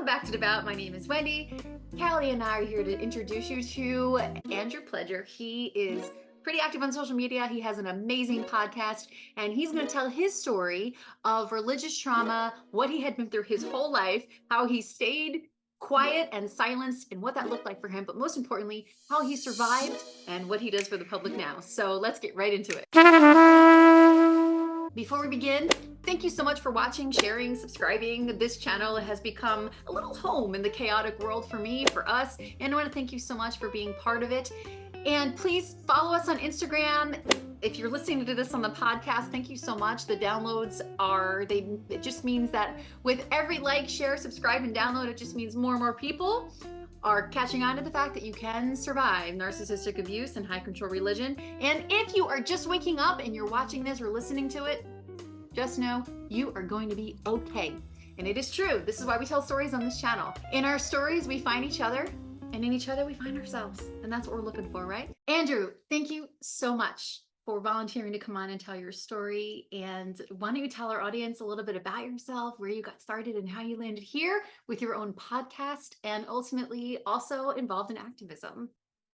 Welcome back to Devout. My name is Wendy. Callie and I are here to introduce you to Andrew Pledger. He is pretty active on social media. He has an amazing podcast, and he's going to tell his story of religious trauma, what he had been through his whole life, how he stayed quiet and silenced, and what that looked like for him, but most importantly, how he survived and what he does for the public now. So let's get right into it. Before we begin, thank you so much for watching, sharing, subscribing. This channel has become a little home in the chaotic world for me, for us, and I want to thank you so much for being part of it. And please follow us on Instagram. If you're listening to this on the podcast, thank you so much. The downloads it just means that with every like, share, subscribe, and download, it just means more and more people are catching on to the fact that you can survive narcissistic abuse and high control religion. And if you are just waking up and you're watching this or listening to it, just know you are going to be okay. And it is true. This is why we tell stories on this channel. In our stories, we find each other, and in each other, we find ourselves. And that's what we're looking for, right? Andrew, thank you so much for volunteering to come on and tell your story. And why don't you tell our audience a little bit about yourself, where you got started and how you landed here with your own podcast, and ultimately also involved in activism.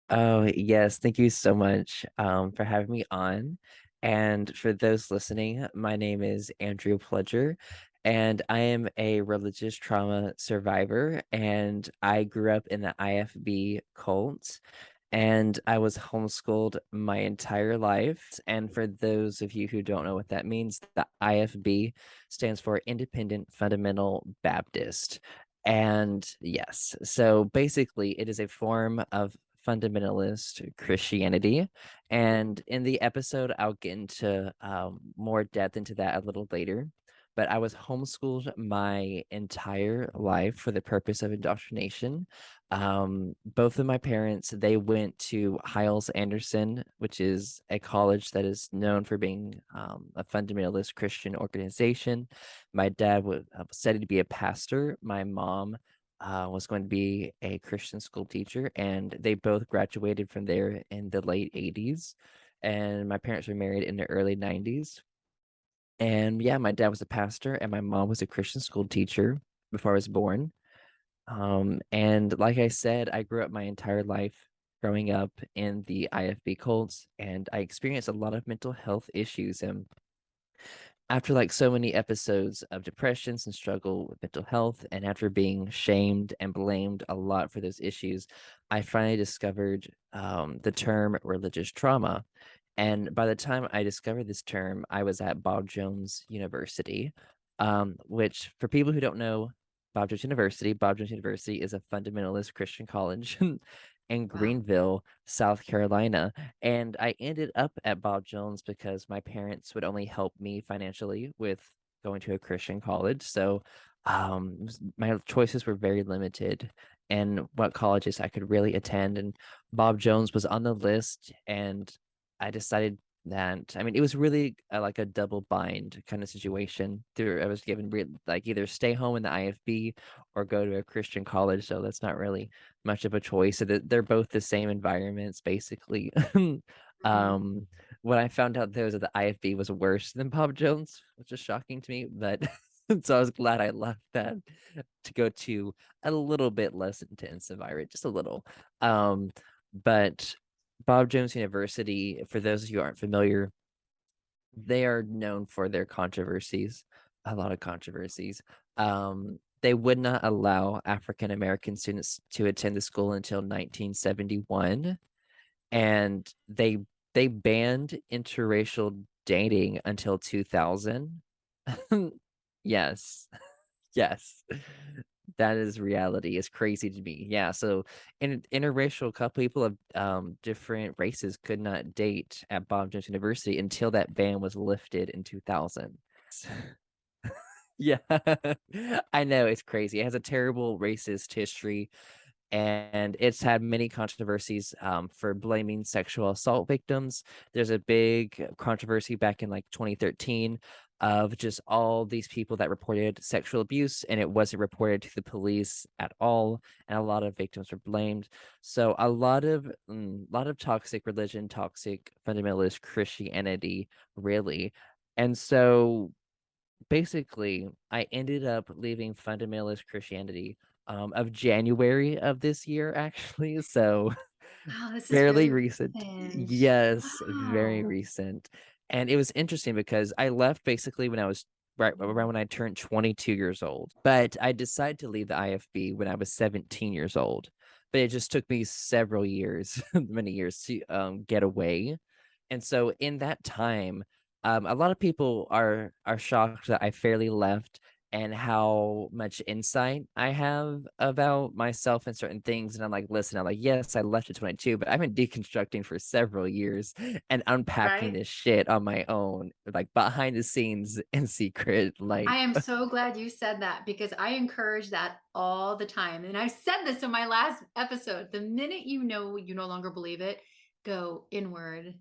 Oh, yes. Thank you so much for having me on. And for those listening, my name is Andrew Pledger, and I am a religious trauma survivor. And I grew up in the IFB cult, and I was homeschooled my entire life. And for those of you who don't know what that means, the IFB stands for Independent Fundamental Baptist. And yes, so basically, it is a form of fundamentalist Christianity. And in the episode, I'll get into more depth into that a little later. But I was homeschooled my entire life for the purpose of indoctrination. Both of my parents, they went to Hiles Anderson, which is a college that is known for being a fundamentalist Christian organization. My dad was studied to be a pastor. My mom was going to be a Christian school teacher, and they both graduated from there in the late 80s. And my parents were married in the early 90s. And yeah, my dad was a pastor, and my mom was a Christian school teacher before I was born. And like I said, I grew up my entire life growing up in the IFB cults, and I experienced a lot of mental health issues. And after like so many episodes of depressions and struggle with mental health, and after being shamed and blamed a lot for those issues, I finally discovered the term religious trauma. And by the time I discovered this term, I was at Bob Jones University, which, for people who don't know, Bob Jones University is a fundamentalist Christian college in Wow. Greenville, South Carolina. And I ended up at Bob Jones because my parents would only help me financially with going to a Christian college. So my choices were very limited and what colleges I could really attend. And Bob Jones was on the list, and I decided that, I mean, it was really like a double bind kind of situation. I was given like either stay home in the IFB or go to a Christian college. So that's not really much of a choice. So they're both the same environments, basically. um, when I found out there was that the IFB was worse than Bob Jones, which is shocking to me, but so I was glad I left that to go to a little bit less intense environment, just a little. But Bob Jones University, for those of you who aren't familiar, they are known for their controversies, a lot of controversies. They would not allow African American students to attend the school until 1971, and they banned interracial dating until 2000. Yes. Yes. That is reality. It's crazy to me. Yeah, so interracial couple people of different races could not date at Bob Jones University until that ban was lifted in 2000. Yeah. I know, it's crazy. It has a terrible racist history, and it's had many controversies for blaming sexual assault victims. There's a big controversy back in like 2013 of just all these people that reported sexual abuse, and it wasn't reported to the police at all, and a lot of victims were blamed. So a lot of toxic religion, toxic fundamentalist Christianity, really. And so basically, I ended up leaving fundamentalist Christianity of January of this year, actually. So Oh, this is fairly very recent. recent. Yes, very Wow. recent. And it was interesting because I left basically when I was right around when I turned 22 years old. But I decided to leave the IFB when I was 17 years old. But it just took me several years, many years to get away. And so in that time, a lot of people are shocked that I fairly left and how much insight I have about myself and certain things. And I'm like, listen, I'm like, yes, I left at 22, but I've been deconstructing for several years and unpacking Right? this shit on my own, like behind the scenes in secret. I Like, am so glad you said that because I encourage that all the time. And I said this in my last episode. The minute you know you no longer believe it, go inward and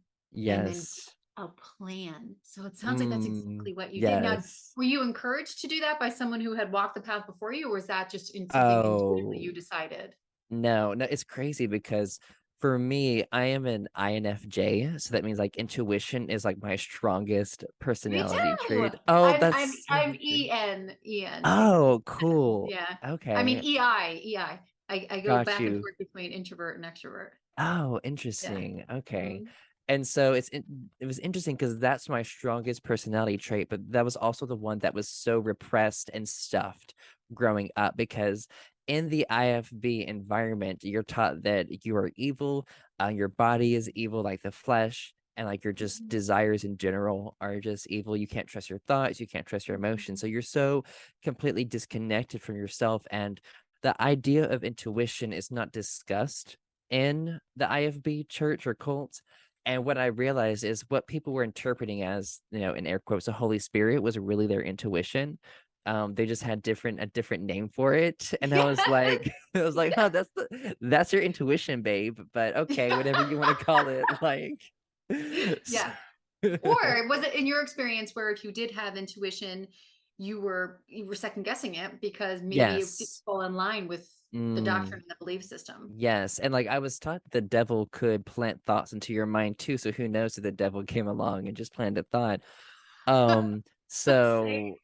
then yes. a plan. So it sounds like that's exactly what you did. Now, Yes. were you encouraged to do that by someone who had walked the path before you, or was that just in something intuitively Oh, you decided? no, no, it's crazy because for me, I am an INFJ, so that means like intuition is like my strongest Me personality too. trait. Oh, I'm that's so I'm good. EN. Oh, cool. Yeah. I mean Okay, EI. I go got back and you. forth between introvert and extrovert. Oh, Yeah. interesting. Okay. Mhm. And so it was interesting because that's my strongest personality trait, but that was also the one that was so repressed and stuffed growing up because in the IFB environment, you're taught that you are evil, your body is evil like the flesh, and like your just Mhm. desires in general are just evil. You can't trust your thoughts, you can't trust your emotions. Mhm. So you're so completely disconnected from yourself, and the idea of intuition is not discussed in the IFB church or cult. And what I realized is what people were interpreting as, in air quotes, the Holy Spirit was really their intuition. They just had a different name for it. And I was Yeah. like, I was like, huh, that's your intuition, babe. But okay, whatever you want to call it. Like, so- Yeah. Or was it in your experience where if you did have intuition, you were second guessing it because maybe it didn't yes. fall in line with the doctrine Mm, and the belief system? yes. And like I was taught the devil could plant thoughts into your mind too. So who knows if the devil came along and just planted a thought. Um, so Same.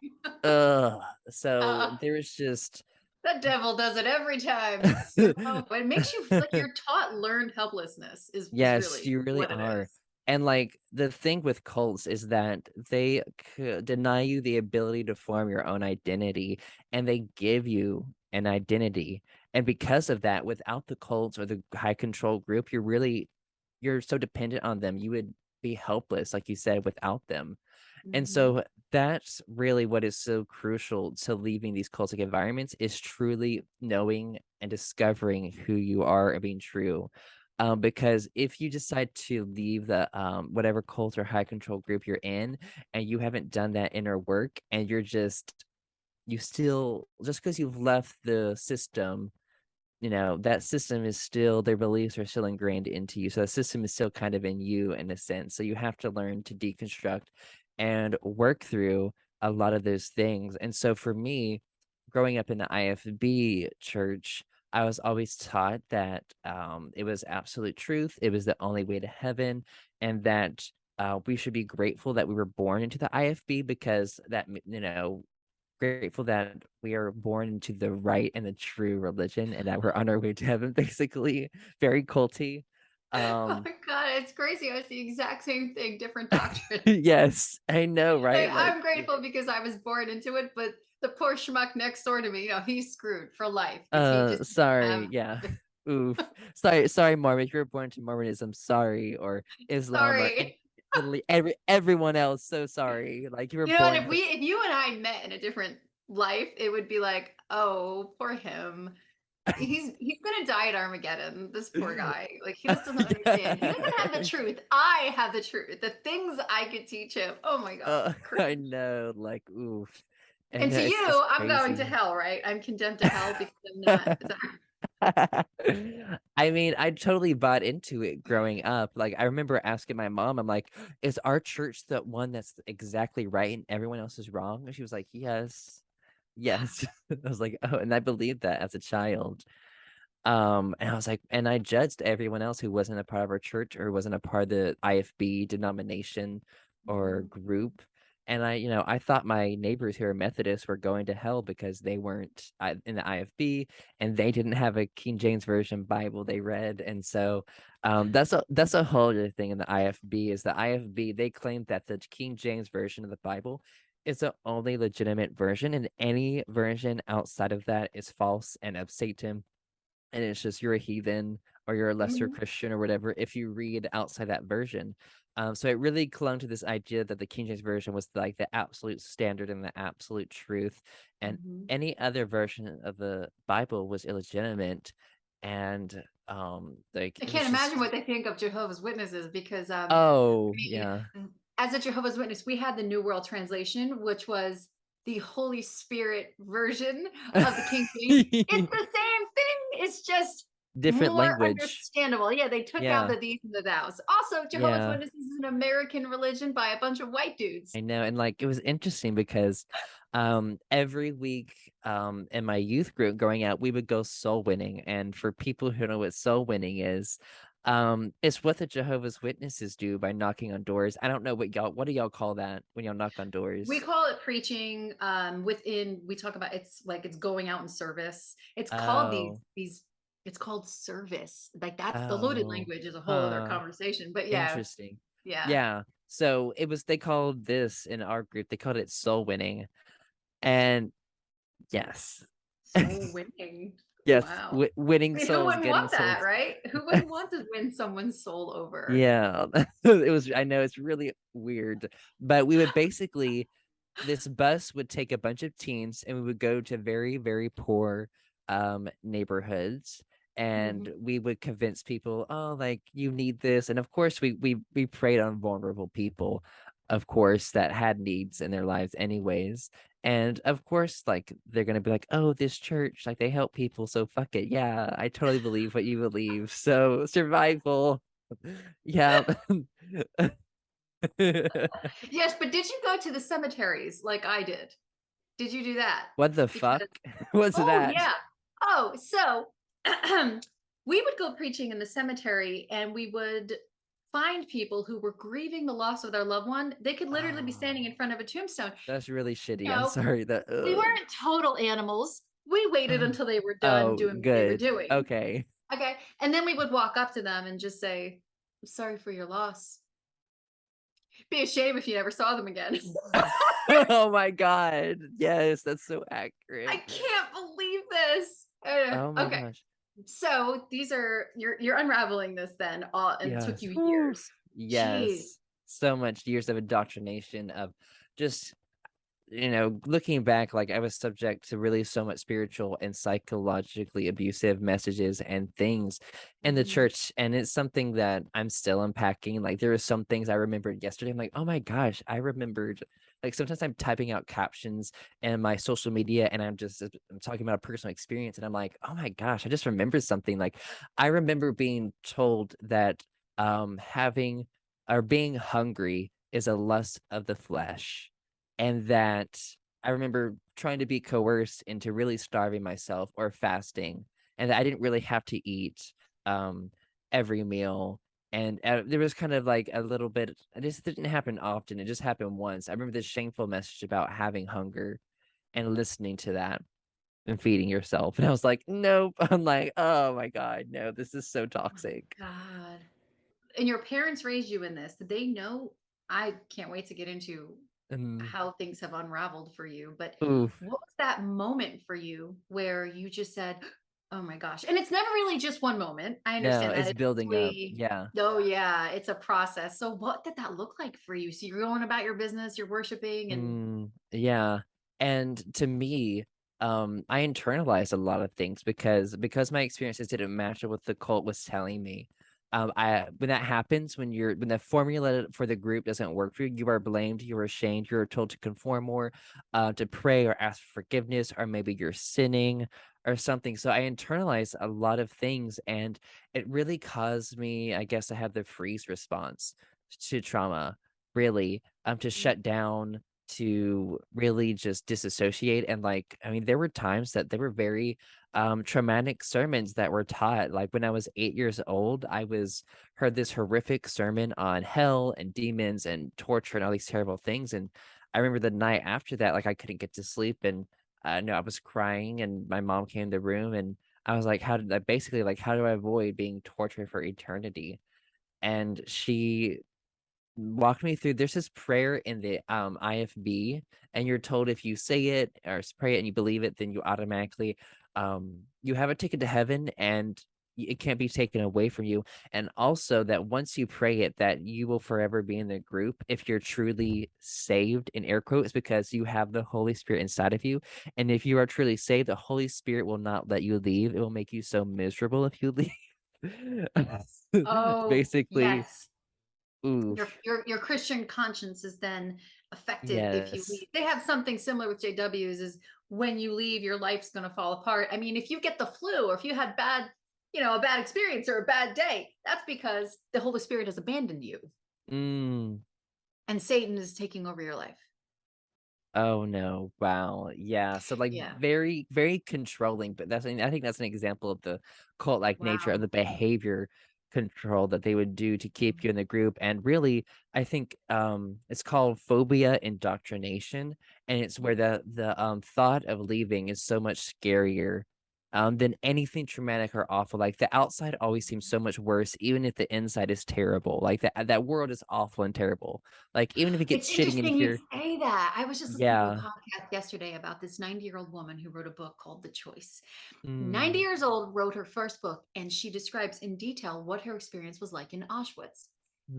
uh so Uh, there was just that devil does it every time. You know, it makes you like you're taught learned helplessness is yes, really you really what it are. is. And like the thing with cults is that they deny you the ability to form your own identity and they give you an identity. And because of that, without the cults or the high control group, you're so dependent on them. You would be helpless, like you said, without them. And Mhm. so that's really what is so crucial to leaving these cultic environments is truly knowing and discovering who you are and being true. Because if you decide to leave the whatever cult or high control group you're in, and you haven't done that inner work, and you still just because you've left the system, that system is still their beliefs are still ingrained into you. So the system is still kind of in you in a sense. So you have to learn to deconstruct and work through a lot of those things. And so for me, growing up in the IFB church, I was always taught that it was absolute truth. It was the only way to heaven, and that we should be grateful that we were born into the IFB because grateful that we are born into the right and the true religion and that we're on our way to heaven, basically. Very culty. Oh Um my God, it's crazy. I see the exact same thing, different doctrine. yes, I know, Like, right? Like, I'm grateful because I was born into it, but the poor schmuck next door to me, he's screwed for life because he just doesn't sorry, have. yeah. Oof. Sorry, Mormon. If you're born to Mormonism, sorry, or Islam or Sorry. Italy, everyone else, so sorry. Like you were You know, and born if to if you and I met in a different life, it would be like, oh, poor him. He's gonna die at Armageddon. This poor guy. Like he just doesn't understand. He doesn't have the truth. I have the truth. The things I could teach him. Oh my God. I know, like, oof. I And know to it's you, just I'm going to crazy. hell, right? I'm condemned to hell because I'm not. I mean, I totally bought into it growing up. Like, I remember asking my mom, I'm like, is our church the one that's exactly right and everyone else is wrong? And she was like, yes, yes. I was like, oh, and I believed that as a child. And I was like, and I judged everyone else who wasn't a part of our church or wasn't a part of the IFB denomination or Mhm. group. And I thought my neighbors who are Methodists were going to hell because they weren't in the IFB, and they didn't have a King James Version Bible they read. And so that's a whole other thing in the IFB. Is the IFB, they claim that the King James Version of the Bible is the only legitimate version, and any version outside of that is false and of Satan, and it's just you're a heathen or you're a lesser Mhm. Christian or whatever if you read outside that version. So it really clung to this idea that the King James Version was like the absolute standard and the absolute truth, and Mhm. any other version of the Bible was illegitimate. And like I it can't was imagine just, what they think of Jehovah's Witnesses because oh me, yeah. as a Jehovah's Witness, we had the New World Translation, which was the Holy Spirit version of the King James. It's the same thing. It's just Different more language. understandable. Yeah, they took out Yeah. the these and the thous. Also, Jehovah's Yeah. Witnesses is an American religion by a bunch of white dudes. I know, and like it was interesting because every week in my youth group growing up, we would go soul winning. And for people who know what soul winning is, it's what the Jehovah's Witnesses do by knocking on doors. I don't know what do y'all call that when y'all knock on We doors? call it preaching. Within we talk about it's like it's going out in service. It's called Oh, it's called service. Like that's the loaded oh, language is a whole other huh. conversation. But yeah, Interesting. yeah. Yeah. So they called this in our group, they called it soul winning. And yes. Soul winning. Yes, Wow. I winning mean, who souls, wouldn't getting want that, souls. right? Who wouldn't want to win someone's soul over? Yeah, it was. I know it's really weird, but we would basically, this bus would take a bunch of teens, and we would go to very, very poor neighborhoods, and Mhm. we would convince people, oh, like you need this. And of course we preyed on vulnerable people, of course, that had needs in their lives anyways. And of course, like they're gonna be like, oh, this church, like they help people, so fuck it. Yeah, I totally believe what you believe. So survival. Yeah. Yes, but did you go to the cemeteries like I did? Did you do that? What the fuck? Because What's oh that? yeah. Oh, so we would go preaching in the cemetery and we would find people who were grieving the loss of their loved one. They could literally be standing in Oh, front of a tombstone. that's really You shitty. I'm know, sorry that we weren't total animals. We waited until they were done Oh, doing what they were good. doing. Okay. Okay. And then we would walk up to them and just say, I'm sorry for your loss. Be a shame if you never saw them again. Oh my God. Yes, that's so I accurate. can't believe this. Oh my Okay. gosh. So these are you're unraveling this then all and it took Yes. you Whew. years. Jeez. Yes. So much years of indoctrination of just looking back, like I was subject to really so much spiritual and psychologically abusive messages and things in the Mhm. church. And it's something that I'm still unpacking. Like there are some things I remembered yesterday. I'm like, oh my gosh, I remembered. Like sometimes I'm typing out captions in my social media and I'm talking about a personal experience and I'm like, oh my gosh, I just remembered something. Like I remember being told that having or being hungry is a lust of the flesh, and that I remember trying to be coerced into really starving myself or fasting, and that I didn't really have to eat um, every meal. And there was kind of like a little bit. This didn't happen often. It just happened once. I remember this shameful message about having hunger and listening to that and feeding yourself. And I was like, nope. I'm like, oh my God, no, this is so toxic. God. And your parents raised you in this. Did they know? I can't wait to get into Mm, how things have unraveled for you. But oof. what was that moment for you where you just said, "Oh my gosh." And it's never really just one moment. I No, understand that. it's It's building up. usually, Yeah. oh yeah, it's a process. So what did that look like for you? So you're going about your business, you're worshiping and Yeah. And to me, I internalized a lot of things because my experiences didn't match what the cult was telling me. I when that happens, when the formula for the group doesn't work for you, you are blamed, you are ashamed, you're told to conform more, to pray or ask for forgiveness, or maybe you're sinning or something. So I internalized a lot of things, and it really caused me, I guess, to have the freeze response to trauma, really, to shut down, to really just disassociate. And like, I mean, there were times that there were very traumatic sermons that were taught. Like when I was 8 years old, I was heard this horrific sermon on hell and demons and torture and all these terrible things. And I remember the night after that, like, I couldn't get to sleep, and, no, I was crying, and my mom came in the room, and I was like, "How did I," basically, like, "How do I avoid being tortured for eternity?" And she walked me through, there's this prayer in the, IFB, and you're told if you say it or pray it and you believe it, then you automatically, you have a ticket to heaven, and it can't be taken away from you, and also that once you pray it, that you will forever be in the group if you're truly saved, in air quotes, because you have the Holy Spirit inside of you, and if you are truly saved, the Holy Spirit will not let you leave. It will make you so miserable if you leave. Oh, Basically, yes. Your oof. your your Christian conscience is then affected if you Yes. leave. They have something similar with JWs is when you leave, your life's gonna fall apart. I mean, if you get the flu or if you had a bad experience or a bad day, that's because the Holy Spirit has abandoned you Mm. and Satan is taking over your life. Oh, no. Wow. Yeah. So, like, Yeah. very, very controlling, but I think that's an example of the cult-like nature of Wow. the behavior control that they would do to keep you in the group. And really, I think, it's called phobia indoctrination, and it's where the thought of leaving is so much scarier, than anything traumatic or awful. Like, the outside always seems so much worse, even if the inside is terrible. Like, that world is awful and terrible. Like, even if it It's gets shitting in interesting you here. say that. I was just listening to a Yeah. podcast yesterday about this 90-year-old woman who wrote a book called The Choice. 90 Mm, years old, wrote her first book, and she describes in detail what her experience was like in Auschwitz.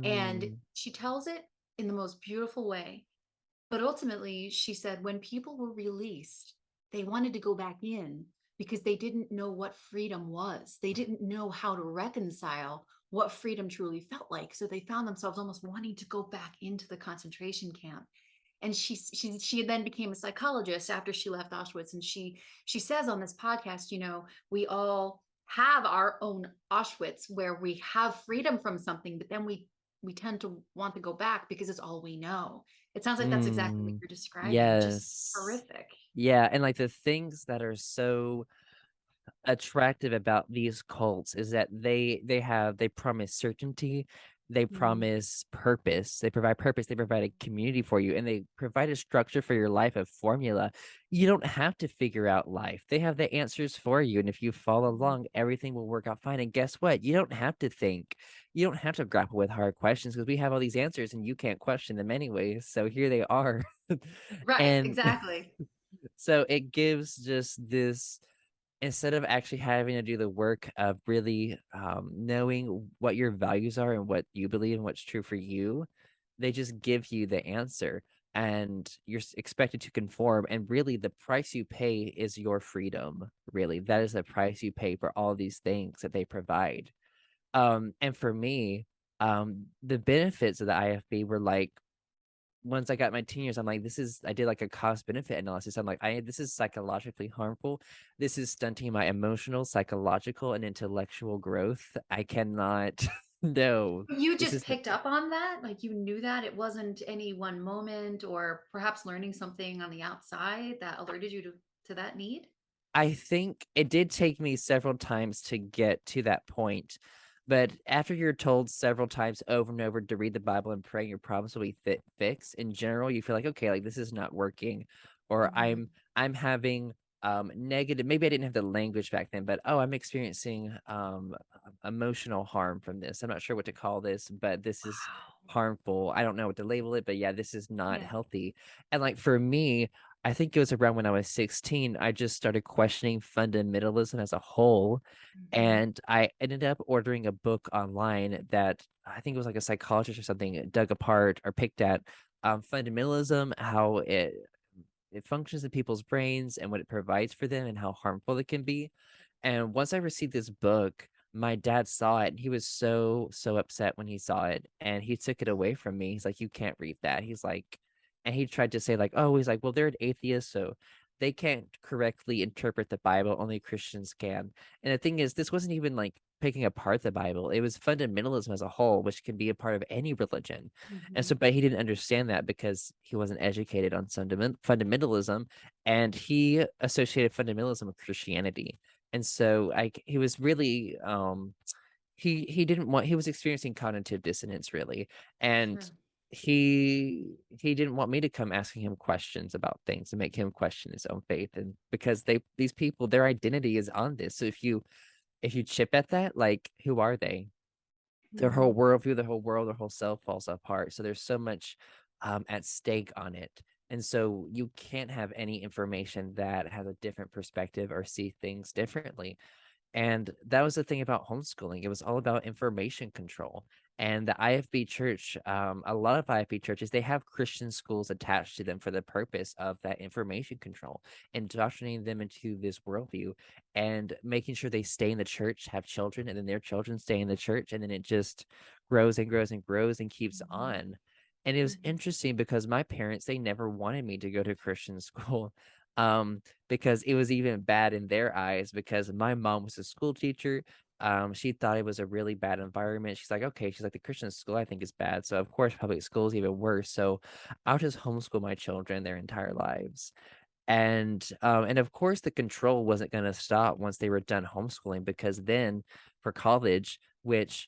And mm, she tells it in the most beautiful way. But ultimately, she said when people were released, they wanted to go back in because they didn't know what freedom was. They didn't know how to reconcile what freedom truly felt like. So they found themselves almost wanting to go back into the concentration camp. And she then became a psychologist after she left Auschwitz. And she says on this podcast, we all have our own Auschwitz where we have freedom from something, but then we tend to want to go back because it's all we know. It sounds like that's exactly what mm. you're describing. Just Yes. horrific. Yeah, and, like, the things that are so attractive about these cults is that they promise certainty, they Mm, promise purpose, they provide a community for you, and they provide a structure for your life, a formula. You don't have to figure out life. They have the answers for you, and if you follow mhm. along, everything will work out fine. And guess what? You don't have to think. You don't have to grapple with hard questions because we have all these answers and you can't question them anyways. So here they are. Right, And exactly. so it gives just this, instead of actually having to do the work of really, knowing what your values are and what you believe and what's true for you, they just give you the answer, and you're expected to conform. And really, the price you pay is your freedom. Really, that is the price you pay for all these things that they provide. And for me, the benefits of the IFB were like, once I got my teen years, I'm like, I did like a cost benefit analysis. I'm like, this is psychologically harmful. This is stunting my emotional, psychological, and intellectual growth. I cannot, no, You this just is, picked up on that? Like you knew that it wasn't any one moment or perhaps learning something on the outside that alerted you to that need? I think it did take me several times to get to that point. But after you're told several times over and over to read the Bible and pray, your problems will be fixed. In general, you feel like, okay, like this is not working, or Mhm. I'm having negative. Maybe I didn't have the language back then, but oh, I'm experiencing emotional harm from this. I'm not sure what to call this, but this is Wow. harmful. I don't know what to label it, but yeah, this is not Yeah. healthy. And like for me, I think it was around when I was 16, I just started questioning fundamentalism as a whole. Mhm. And I ended up ordering a book online that I think it was like a psychologist or something dug apart or picked at, fundamentalism, how it functions in people's brains and what it provides for them and how harmful it can be. And once I received this book, my dad saw it and he was so, so upset when he saw it and he took it away from me. He's like, "You can't read that." He's like, and he tried to say, like, "Oh," he's like, "Well, they're an atheist, so they can't correctly interpret the Bible. Only Christians can." And the thing is, this wasn't even like picking apart the Bible. It was fundamentalism as a whole, which can be a part of any religion. And so, Mhm. but he didn't understand that because he wasn't educated on fundamentalism, and he associated fundamentalism with Christianity. And so, like, he was really, he didn't want, he was experiencing cognitive dissonance really. And Sure. he didn't want me to come asking him questions about things and make him question his own faith. And because these people, their identity is on this. So if you chip at that, like, who are they? Their whole Mhm. worldview, their whole world, their whole self falls apart. So there's so much at stake on it. And so you can't have any information that has a different perspective or see things differently. And that was the thing about homeschooling. It was all about information control. And the IFB church, a lot of IFB churches, they have Christian schools attached to them for the purpose of that information control, indoctrinating them into this worldview and making sure they stay in the church, have children, and then their children stay in the church. And then it just grows and grows and grows and keeps Mhm. on. And it was Mhm. interesting because my parents, they never wanted me to go to Christian school. Um, because it was even bad in their eyes because my mom was a school teacher. She thought it was a really bad environment. She's like, okay, she's like, the Christian school I think is bad. So of course public school is even worse. So I'll just homeschool my children their entire lives. And of course the control wasn't going to stop once they were done homeschooling, because then for college, which,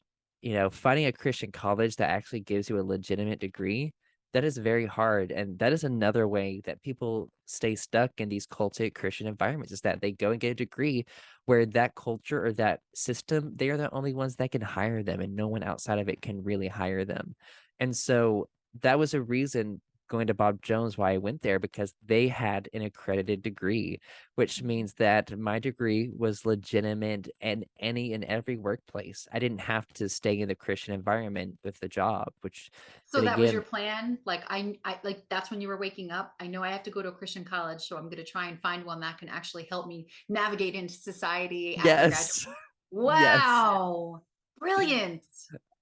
finding a Christian college that actually gives you a legitimate degree, that is very hard. And that is another way that people stay stuck in these cultic Christian environments, is that they go and get a degree where that culture or that system, they are the only ones that can hire them, and no one outside of it can really hire them. And so that was a reason, going to Bob Jones, why I went there, because they had an accredited degree, which Mhm. means that my degree was legitimate in any and every workplace. I didn't have to stay in the Christian environment with the job, which So then that was your again, plan? Like I like that's when you were waking up. I know I have to go to a Christian college, so I'm going to try and find one that can actually help me navigate into society after graduation. yes, yes. Wow. Brilliant.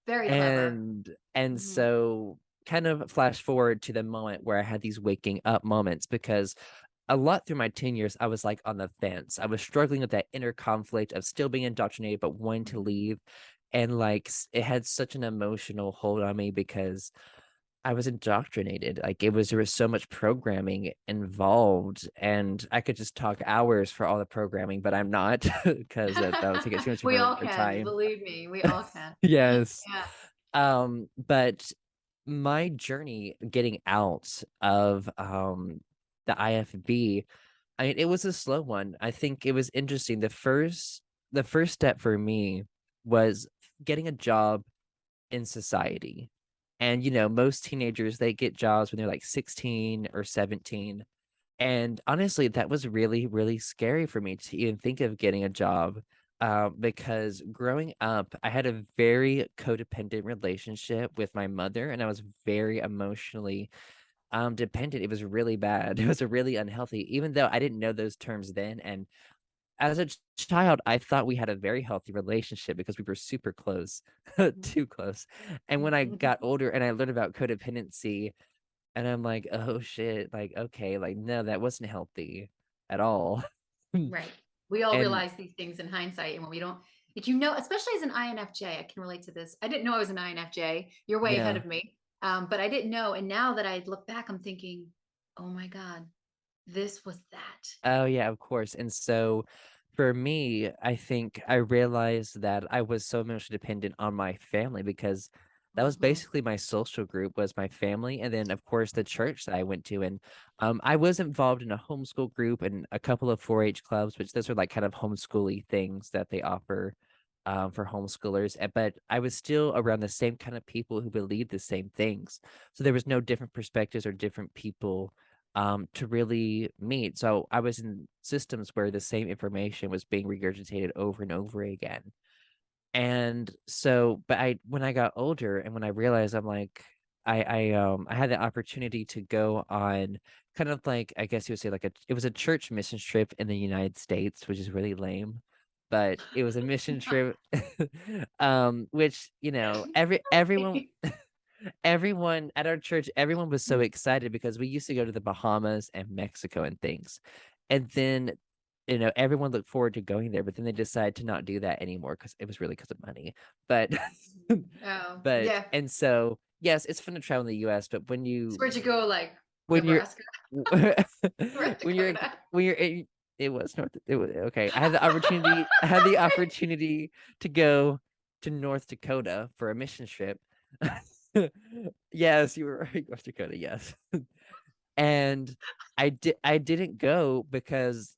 Very clever. And Mhm. so kind of flash forward to the moment where I had these waking up moments, because a lot through my 10 years, I was like on the fence. I was struggling with that inner conflict of still being indoctrinated, but wanting to Mhm. leave. And like, it had such an emotional hold on me because I was indoctrinated. Like, there was so much programming involved, and I could just talk hours for all the programming, but I'm not because that would take up too much of We all our can, time. believe me. We all can. Yes. Yeah. But my journey getting out of the IFB, I mean, it was a slow one. I think it was interesting. The first step for me was getting a job in society. And most teenagers, they get jobs when they're like 16 or 17. And honestly, that was really, really scary for me to even think of getting a job, because growing up, I had a very codependent relationship with my mother, and I was very emotionally dependent. It was really bad. It was a really unhealthy, even though I didn't know those terms then. And as a child, I thought we had a very healthy relationship because we were super close, too close. And when I got older and I learned about codependency, and I'm like, "Oh shit, like, okay, like, no, that wasn't healthy at all." Right. We all And realize these things in hindsight, and when we don't, if you know, especially as an INFJ, I can relate to this. I didn't know I was an INFJ. You're way ahead yeah. of me. But I didn't know. And now that I look back, I'm thinking, oh my God, this was that. Oh, yeah, of course. And so for me, I think I realized that I was so emotionally dependent on my family, because that was Mhm. basically my social group, was my family, and then of course the church that I went to. And I was involved in a homeschool group and a couple of 4-H clubs, which those are like kind of homeschooly things that they offer for homeschoolers. But I was still around the same kind of people who believed the same things. So there was no different perspectives or different people to really meet. So I was in systems where the same information was being regurgitated over and over again. And so, but when I got older and when I realized, I'm like, I had the opportunity to go on kind of like, I guess you would say, like, it was a church mission trip in the United States, which is really lame. But it was a mission trip, which, everyone at our church, everyone was so excited because we used to go to the Bahamas and Mexico and things. And then, everyone looked forward to going there, but then they decided to not do that anymore because it was really because of money. But, Oh, but, yeah. and so, yes, it's fun to travel in the US, but So where'd you go? Like when you're, Nebraska, North when you're, Dakota. when you're, it was North, it was okay. I had the opportunity to go to North Dakota for a mission trip. Yes, you were right, North Dakota, yes. And I didn't go because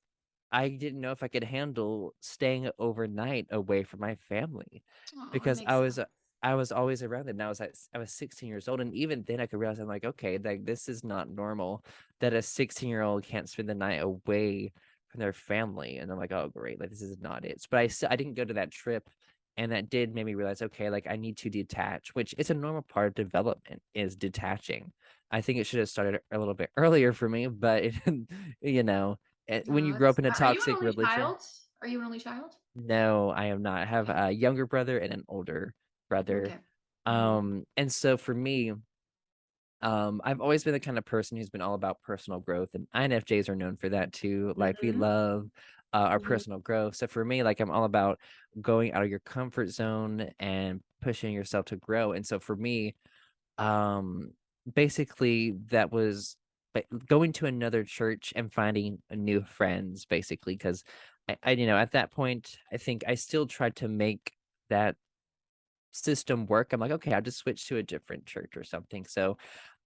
I didn't know if I could handle staying overnight away from my family, Oh, it because makes sense. I was always around them. And I was 16 years old, and even then I could realize, I'm like, okay, like this is not normal that a 16-year-old can't spend the night away from their family. And I'm like, oh great, like this is not it. But I didn't go to that trip, and that did make me realize, okay, like I need to detach, which is a normal part of development, is detaching. I think it should have started a little bit earlier for me, but it, you know, when you No, grow up in a are you an toxic only religion. child? Are you an only child? No, I am not. I have Okay. a younger brother and an older brother. Okay. Hmm. And so for me, I've always been the kind of person who's been all about personal growth, and INFJs are known for that too. Like we Hmm. love our Hmm. personal growth. So for me, like I'm all about going out of your comfort zone and pushing yourself to grow. And so for me, um basically that was going to another church and finding new friends, basically, because I at that point I think I still tried to make that system work. I'm like, okay, I'll just switch to a different church or something. So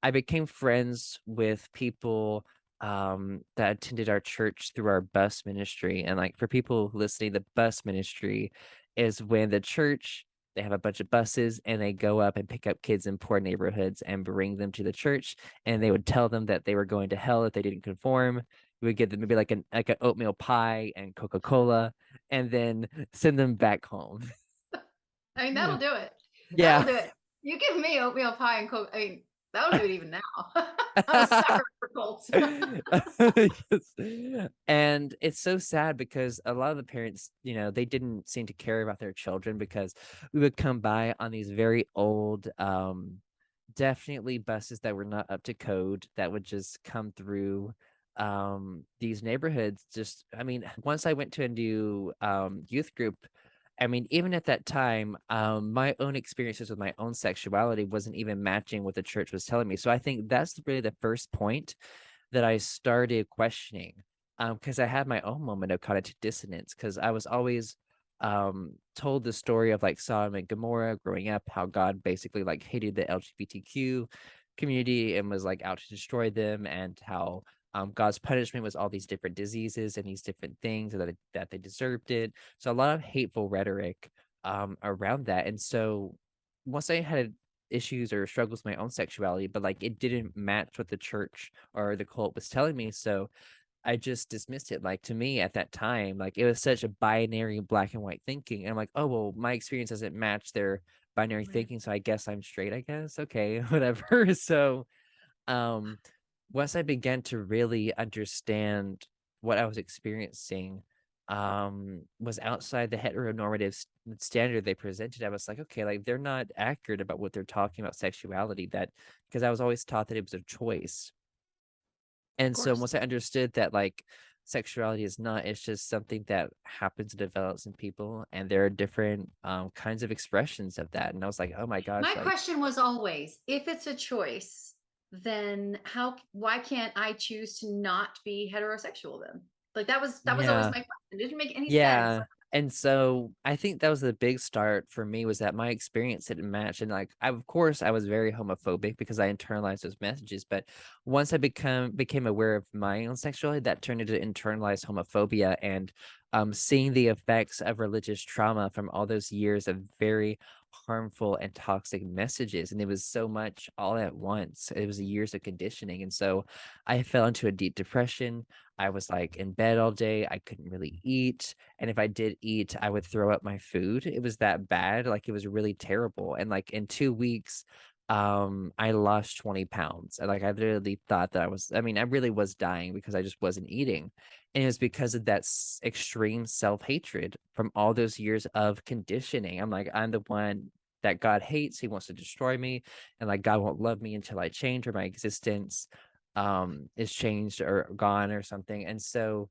I became friends with people that attended our church through our bus ministry. And like for people listening, the bus ministry is when the church, they have a bunch of buses and they go up and pick up kids in poor neighborhoods and bring them to the church, and they would tell them that they were going to hell if they didn't conform. We would give them maybe like an oatmeal pie and Coca-Cola, and then send them back home. I mean, that'll do it. That'll Yeah. do it. You give me oatmeal pie and Coke. I mean, that'll do it even now. I'm a sucker for cults. Yes. And it's so sad because a lot of the parents, they didn't seem to care about their children, because we would come by on these very old, definitely buses that were not up to code, that would just come through these neighborhoods. Just, I mean, once I went to a new youth group, I mean, even at that time, my own experiences with my own sexuality wasn't even matching what the church was telling me. So I think that's really the first point that I started questioning, because I had my own moment of cognitive dissonance, because I was always told the story of like Sodom and Gomorrah growing up, how God basically like hated the LGBTQ community and was like out to destroy them, and how God's punishment was all these different diseases and these different things, and that they deserved it. So a lot of hateful rhetoric around that. And so once I had issues or struggles with my own sexuality, but like it didn't match what the church or the cult was telling me. So I just dismissed it. Like to me at that time, like it was such a binary black and white thinking. And I'm like, oh well, my experience doesn't match their binary Right. thinking, so I guess I'm straight, I guess. Okay, whatever. So um once I began to really understand what I was experiencing was outside the heteronormative standard they presented, I was like, okay, like they're not accurate about what they're talking about sexuality, that because I was always taught that it was a choice. Of And so course. once I understood that like sexuality is not, it's just something that happens and develops in people, and there are different kinds of expressions of that. And I was like, oh my gosh, My like question was always, if it's a choice, then why can't I choose to not be heterosexual then? Like that was always yeah. my question. It didn't make any sense. Yeah, and so I think that was the big start for me, was that my experience didn't match, and like of course I was very homophobic because I internalized those messages. But once I became aware of my own sexuality, that turned into internalized homophobia, and seeing the effects of religious trauma from all those years of very harmful and toxic messages. And it was so much all at once. It was years of conditioning. And so I fell into a deep depression. I was like in bed all day. I couldn't really eat. And if I did eat, I would throw up my food. It was that bad. Like it was really terrible. And like in 2 weeks, I lost 20 pounds. And like I literally thought that I really was dying because I just wasn't eating. And it was because of that extreme self-hatred from all those years of conditioning. I'm like, I'm the one that God hates. He wants to destroy me. And like God won't love me until I change, or my existence is changed or gone or something. And so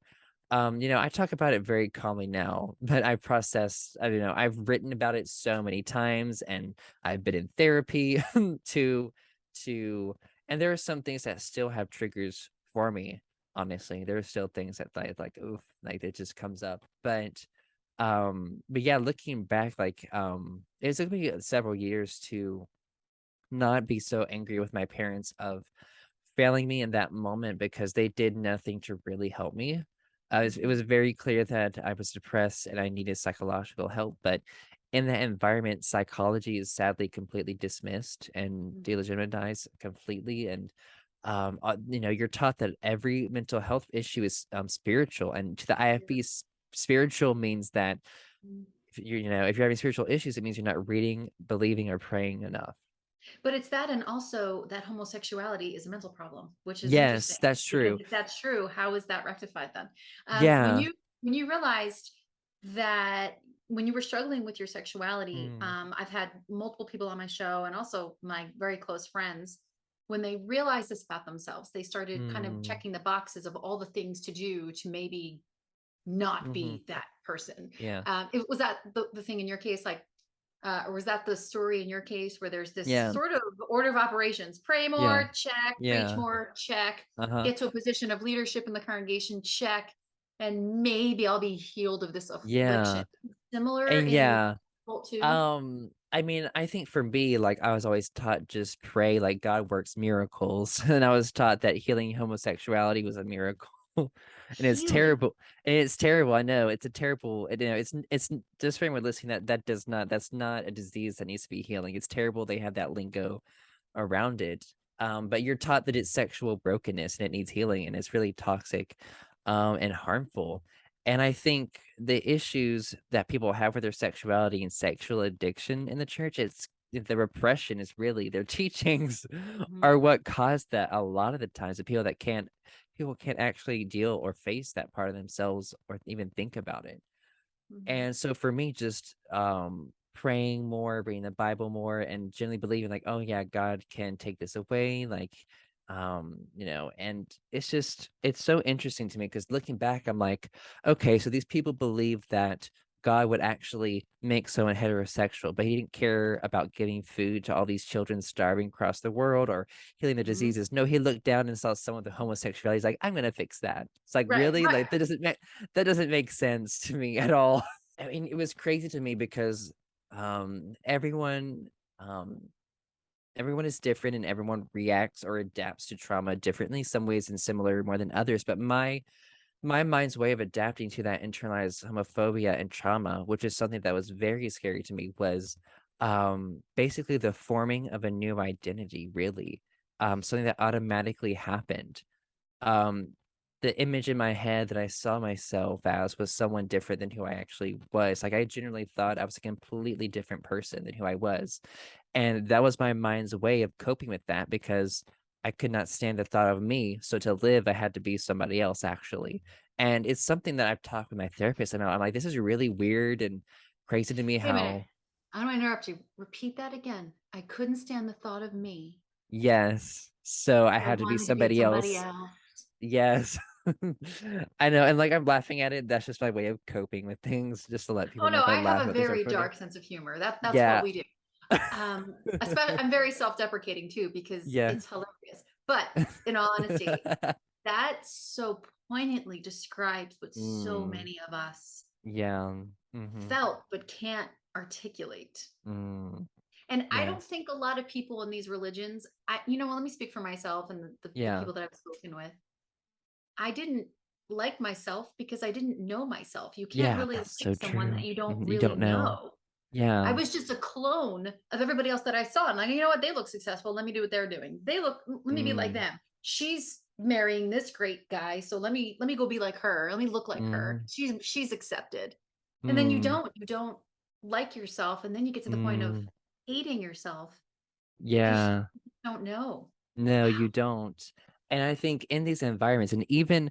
I talk about it very calmly now, but I don't know, I've written about it so many times, and I've been in therapy to to and there are some things that still have triggers for me. Honestly, there are still things that like oof, like it just comes up. But yeah, looking back, like it took me several years to not be so angry with my parents of failing me in that moment because they did nothing to really help me. It Mhm. was very clear that I was depressed and I needed psychological help, but in that environment, psychology is sadly completely dismissed and Mhm. delegitimized completely. And you're taught that every mental health issue is spiritual, and to the IFB, spiritual means that Mhm. if you're having spiritual issues, it means you're not reading, believing, or praying enough. But it's that, and also that homosexuality is a mental problem, which is Yes, interesting that's because true. if that's true, how is that rectified then? When Yeah. you realized that when you were struggling with your sexuality, Mm, I've had multiple people on my show and also my very close friends. When they realized this about themselves, they started kind of mm, checking the boxes of all the things to do to maybe not mhm. be that person. Yeah, It was that the thing in your case, like or was that the story in your case where there's this yeah, sort of order of operations? Pray yeah, more, check. Preach yeah, more, check. uh-huh, Get to a position of leadership in the congregation, check. And maybe I'll be healed of this affliction. yeah, Similar and in yeah, cult too. I mean, I think for me, like, I was always taught just pray, like, God works miracles, and I was taught that healing homosexuality was a miracle, and it's Healing. terrible, I know, it's a terrible just for anyone listening, that's not a disease that needs to be healing, it's terrible they have that lingo around it. But you're taught that it's sexual brokenness and it needs healing and it's really toxic and harmful. And I think the issues that people have with their sexuality and sexual addiction in the church, it's the repression is really their teachings Mhm, are what caused that a lot of the times. The people can't actually deal or face that part of themselves or even think about it. mhm, And so for me, just praying more, reading the Bible more, and generally believing like, oh yeah, God can take this away, like and it's so interesting to me because looking back, I'm like, okay, so these people believe that God would actually make someone heterosexual, but he didn't care about giving food to all these children starving across the world or healing the mhm. diseases. No, he looked down and saw someone with homosexuality. He's like, I'm gonna fix that. It's like, Right, really? right. Like that doesn't make sense to me at all. I mean, it was crazy to me because um everyone um everyone is different and everyone reacts or adapts to trauma differently, some ways and similar more than others. But my mind's way of adapting to that internalized homophobia and trauma, which is something that was very scary to me, was basically the forming of a new identity, really. Something that automatically happened. um the image in my head that I saw myself as was someone different than who I actually was. Like I genuinely thought I was a completely different person than who I was. And that was my mind's way of coping with that because I could not stand the thought of me. So to live, I had to be somebody else actually. And it's something that I've talked with my therapist about. I'm like, this is really weird and crazy to me Wait a minute. how, I don't want to interrupt you. Repeat that again. I couldn't stand the thought of me. yes. So I So I had to be wanted to be somebody somebody else. else. Yes. I know, and, like, I'm laughing at it, that's just my way of coping with things, just to let people Oh know no, if I I have laugh a about things are very funny. dark sense of humor. That's what Yeah. we do. Especially I'm very self-deprecating too because Yeah. it's hilarious. But in all honesty, that so poignantly describes what so Mm, many of us yeah, mhm, felt but can't articulate. mm, And I don't yes, think a lot of people in these religions, let me speak for myself and the yeah. people that I've spoken with. I didn't like myself because I didn't know myself. You can't Yeah, really that's like so someone that true. you don't Mhm, you really don't know. know. I Yeah. was just a clone of everybody else that I saw. And like, you know what? They look successful. Let me do what they're doing. Let me be like Mm, them. She's marrying this great guy. So let me go be like her. Let me look like her. mhm, She's accepted. And then mm, you don't like yourself. And then you get to the point of mm, hating yourself because you yeah. don't know. No, Wow. you don't. And I think in these environments, and even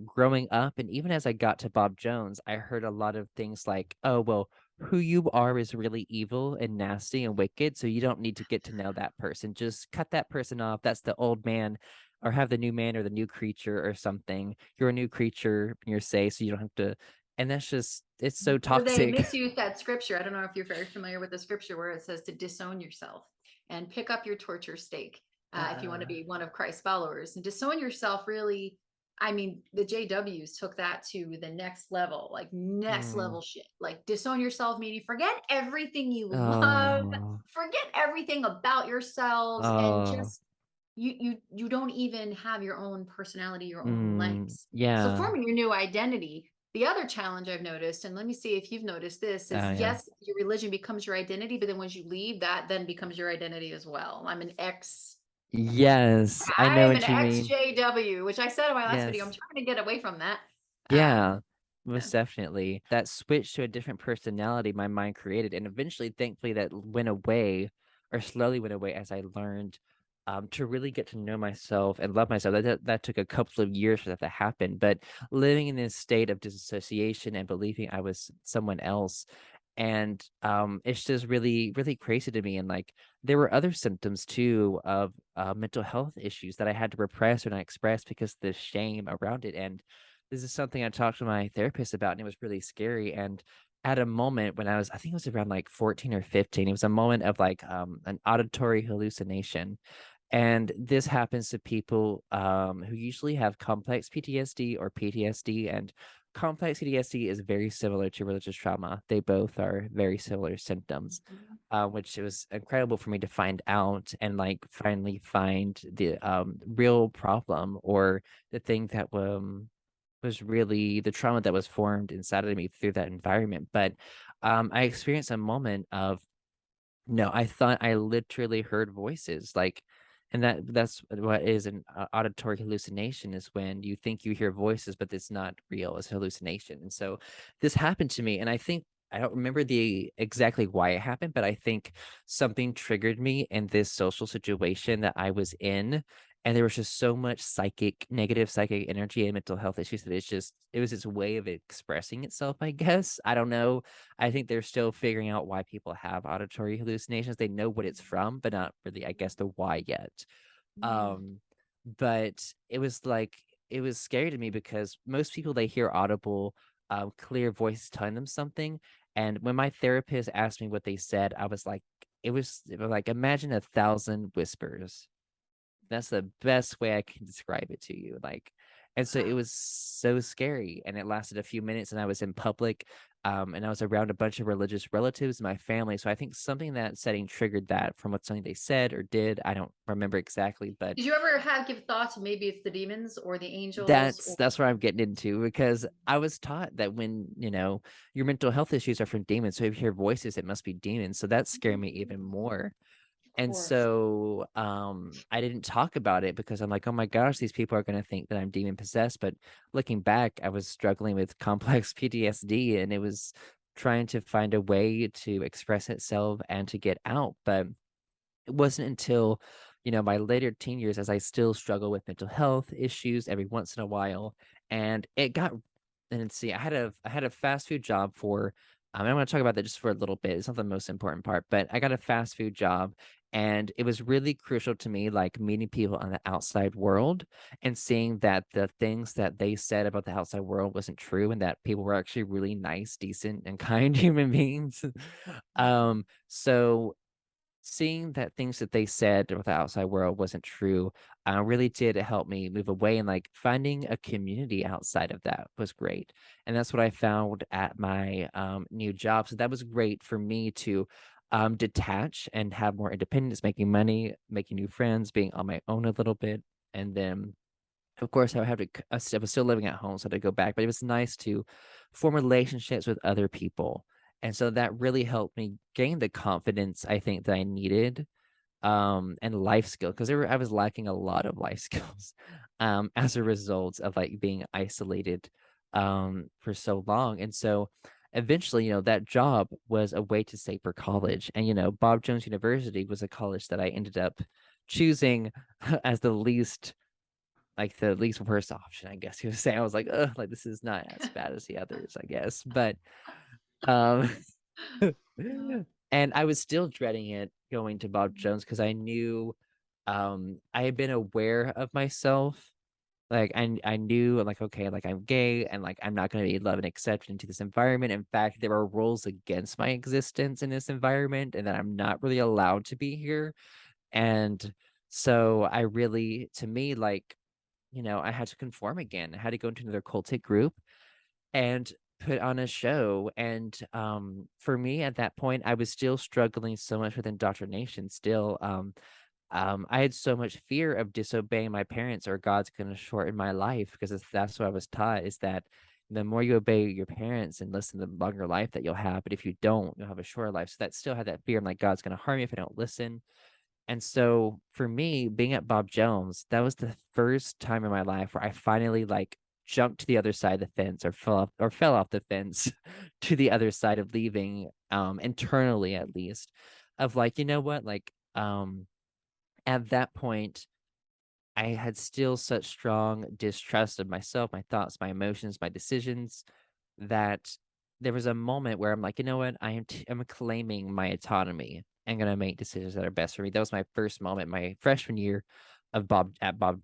growing up, and even as I got to Bob Jones, I heard a lot of things like, oh, well, who you are is really evil and nasty and wicked. So you don't need to get to know that person. Just cut that person off. That's the old man, or have the new man or the new creature or something. You're a new creature, you're safe, so you don't have to. And that's just, it's so Or they toxic. misuse that scripture. I don't know if you're very familiar with the scripture where it says to disown yourself and pick up your torture stake if you want to Uh, be one of Christ's followers. And disown yourself really, I mean, the JWs took that to the next level, like next Mm. level shit. Like disown yourself, meaning forget everything you love, Oh. forget everything about yourselves, and Oh. just you don't even have your own personality, your own legs. So Yeah. forming your new identity. The other challenge I've noticed, and let me see if you've noticed this, is Oh, yeah. yes, your religion becomes your identity, but then once you leave, that then becomes your identity as well. Yes, I know I'm an what you mean. XJW, which I said in my last video. I'm Yes. trying to get away from that. Yeah, Yeah. most definitely. That switch to a different personality my mind created, and eventually, thankfully, that went away or slowly went away as I learned to really get to know myself and love myself. That took a couple of years for that to happen. But living in this state of disassociation and believing I was someone else, and it's just really, really crazy to me. And like, there were other symptoms too of mental health issues that I had to repress or not express because the shame around it. And this is something I talked to my therapist about, and it was really scary. And at a moment when I think it was around like 14 or 15, it was a moment of like an auditory hallucination. And this happens to people who usually have complex PTSD or PTSD. And complex PTSD is very similar to religious trauma. They both are very similar symptoms, Mhm. which it was incredible for me to find out and like finally find the real problem or the thing that was really the trauma that was formed inside of me through that environment. But I experienced a moment of no, I thought I literally heard voices, like, and that's what is an auditory hallucination is when you think you hear voices, but it's not real, it's hallucination. And so this happened to me, and I don't remember the exactly why it happened, but I think something triggered me in this social situation that I was in, and there was just so much negative psychic energy and mental health issues that it was its way of expressing itself, I guess. I don't know. I think they're still figuring out why people have auditory hallucinations. They know what it's from, but not really, I guess, the why yet. Mm. Um, but it was like it was scary to me because most people they hear audible, clear voices telling them something. And when my therapist asked me what they said, I was like, it was like imagine 1,000 whispers. That's the best way I can describe it to you, like, and so it Wow. was so scary, and it lasted a few minutes, and I was in public, and I was around a bunch of religious relatives in my family, so I think something in that setting triggered that from what something they said or did. I don't remember exactly, but Did you ever have give thought to maybe it's the demons or the angels that's or that's where I'm getting into because I was taught that when, your mental health issues are from demons, so if you hear voices, it must be demons, so that scared me even more. of And course. so, I didn't talk about it because I'm like, "Oh my gosh, these people are gonna think that I'm demon possessed," but looking back, I was struggling with complex PTSD, and it was trying to find a way to express itself and to get out, but it wasn't until, my later teen years as I still struggle with mental health issues every once in a while, and it got and see, I had a fast food job for I wanna talk about that just for a little bit, it's not the most important part, but I got a fast food job, and it was really crucial to me, like, meeting people on the outside world and seeing that the things that they said about the outside world wasn't true and that people were actually really nice, decent, and kind human beings. Mhm. So seeing that things that they said about the outside world wasn't true, really did help me move away and like finding a community outside of that was great. And that's what I found at my new job. So that was great for me to detach and have more independence, making money, making new friends, being on my own a little bit. And then of course, I would have to I was still living at home, so I had to go back, but it was nice to form relationships with other people, and so that really helped me gain the confidence I think that I needed, and life skill because I was lacking a lot of life skills, as a result of, like, being isolated, for so long, and so, eventually, that job was a way to save for college, and, Bob Jones University was a college that I ended up choosing as the least worst option, I guess you would say. I was like, "Ugh, like, this is not as bad as the others, I guess." But, um, and I was still dreading it going to Bob Jones because I knew, I had been aware of myself. Like, I knew, like, okay, like, I'm gay and, like, I'm not gonna be loved and accepted into this environment. In fact, there are rules against my existence in this environment and that I'm not really allowed to be here. And so I really to me, like, I had to conform again. I had to go into another cultic group and put on a show. And for me at that point, I was still struggling so much with indoctrination still. I had so much fear of disobeying my parents or God's going to shorten my life because that's what I was taught is that the more you obey your parents and listen, the longer life that you'll have. But if you don't, you'll have a shorter life. So that still had that fear. I'm like, God's going to harm me if I don't listen. And so for me, being at Bob Jones, that was the first time in my life where I finally like jumped to the other side of the fence or fell off the fence to the other side of leaving, internally at least, of like, you know what, like at that point, I had still such strong distrust of myself, my thoughts, my emotions, my decisions that there was a moment where I'm like, you know what, I'm claiming my autonomy. I'm gonna make decisions that are best for me. That was my first moment, my freshman year of Bob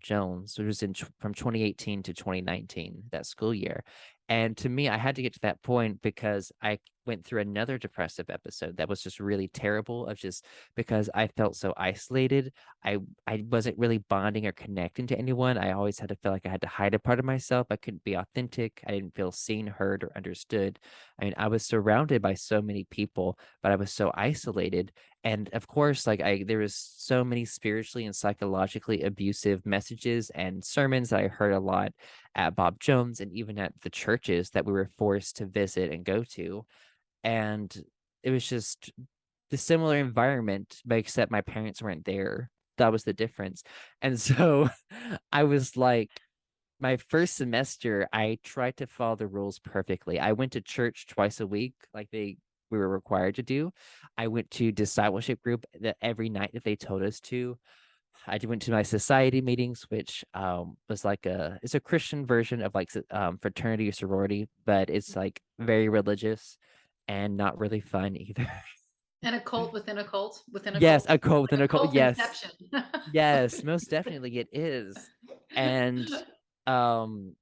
Jones, which was from 2018 to 2019, that school year. And to me, I had to get to that point because I went through another depressive episode that was just really terrible of just because I felt so isolated. I wasn't really bonding or connecting to anyone. I always had to feel like I had to hide a part of myself. I couldn't be authentic. I didn't feel seen, heard, or understood. I mean, I was surrounded by so many people, but I was so isolated. And of course, like there was so many spiritually and psychologically abusive messages and sermons that I heard a lot at Bob Jones and even at the churches that we were forced to visit and go to. And it was just the similar environment, but except my parents weren't there. That was the difference. And so I was like, my first semester, I tried to follow the rules perfectly. I went to church twice a week, like we were required to do. I went to discipleship group that every night that they told us to. I went to my society meetings, which was like it's a Christian version of like fraternity or sorority, but it's like very religious and not really fun either. And a cult within a cult within a Yes, cult. a cult Like within a a cult. cult Yes, inception. yes, most definitely it is. And um